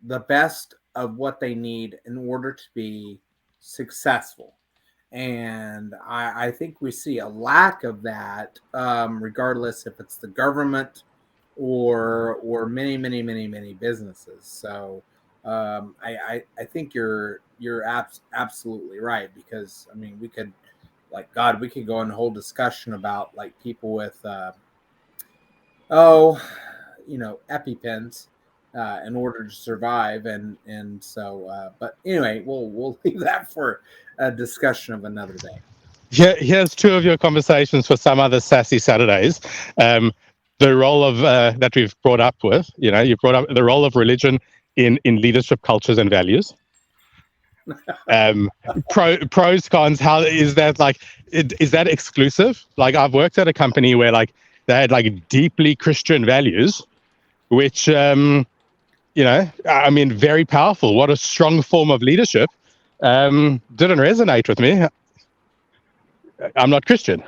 the best of what they need in order to be successful. And I think we see a lack of that, regardless if it's the government or many businesses. So I think you're absolutely right, because we could go on a whole discussion about like people with EpiPens in order to survive, and so but anyway, we'll leave that for a discussion of another day. Yeah, here's two of your conversations for some other sassy Saturdays. The role of that we've brought up with, you brought up the role of religion in leadership cultures and values. Pros, cons, how is that like, is that exclusive? Like I've worked at a company where like they had like deeply Christian values, which, I mean, very powerful. What a strong form of leadership. Didn't resonate with me. I'm not Christian,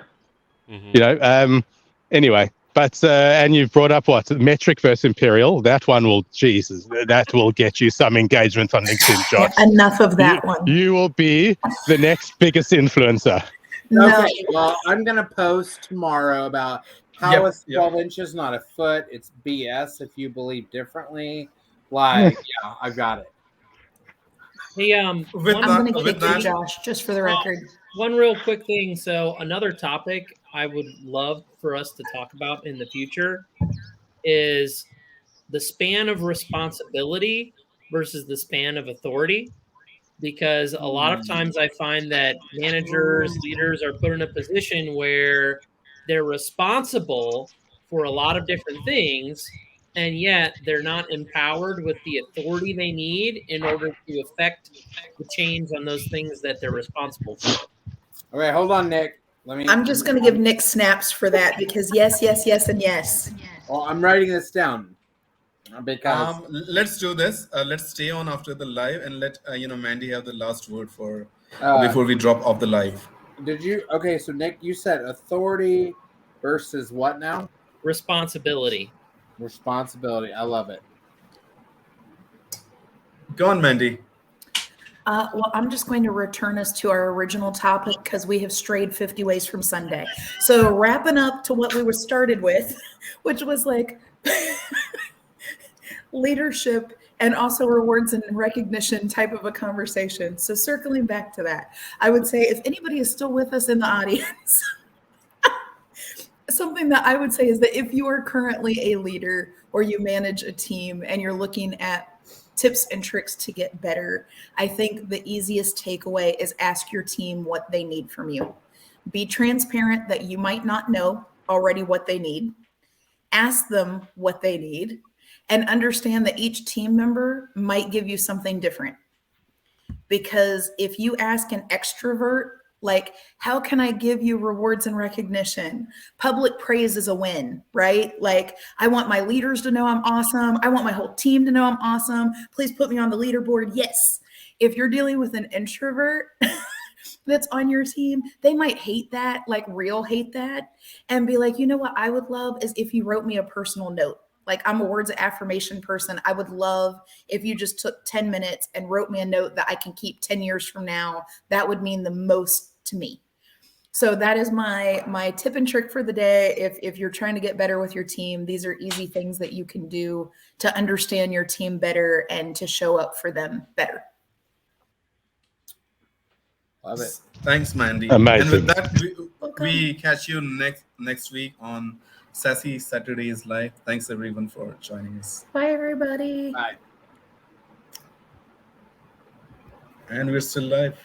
anyway, but, and you've brought up what metric versus imperial. That one will, Jesus, that will get you some engagement on LinkedIn, Josh. Enough of that one. You will be the next biggest influencer. No. Okay, well, I'm going to post tomorrow about how it's 12 inches, not a foot. It's BS if you believe differently. Like, yeah, I've got it. Hey, I'm going to kick you, Josh, just for the record. One real quick thing. So another topic I would love for us to talk about in the future is the span of responsibility versus the span of authority. Because a lot of times I find that managers, leaders are put in a position where they're responsible for a lot of different things, and yet they're not empowered with the authority they need in order to affect the change on those things that they're responsible for. Okay, hold on, Nick. I'm just going to give Nick snaps for that because yes, yes, yes, and yes. Well, I'm writing this down. Because let's do this. Let's stay on after the live and let Mandy have the last word for before we drop off the live. Did you? Okay, so Nick, you said authority versus what now? Responsibility. Responsibility. I love it. Go on, Mandy. Well, I'm just going to return us to our original topic because we have strayed 50 ways from Sunday. So wrapping up to what we were started with, which was like leadership and also rewards and recognition type of a conversation. So circling back to that, I would say if anybody is still with us in the audience, something that I would say is that if you are currently a leader or you manage a team and you're looking at tips and tricks to get better, I think the easiest takeaway is ask your team what they need from you. Be transparent that you might not know already what they need. Ask them what they need. And understand that each team member might give you something different. Because if you ask an extrovert, like, how can I give you rewards and recognition? Public praise is a win, right? Like, I want my leaders to know I'm awesome. I want my whole team to know I'm awesome. Please put me on the leaderboard. Yes. If you're dealing with an introvert that's on your team, they might hate that, like real hate that, and be like, you know what I would love is if you wrote me a personal note. Like, I'm a words of affirmation person. I would love if you just took 10 minutes and wrote me a note that I can keep 10 years from now. That would mean the most to me. So that is my tip and trick for the day. If you're trying to get better with your team, these are easy things that you can do to understand your team better and to show up for them better. Love it. Thanks, Mandy. Amazing. And with that, we catch you next week on Sassy Saturdays Live. Thanks everyone for joining us. Bye, everybody. Bye. And we're still live.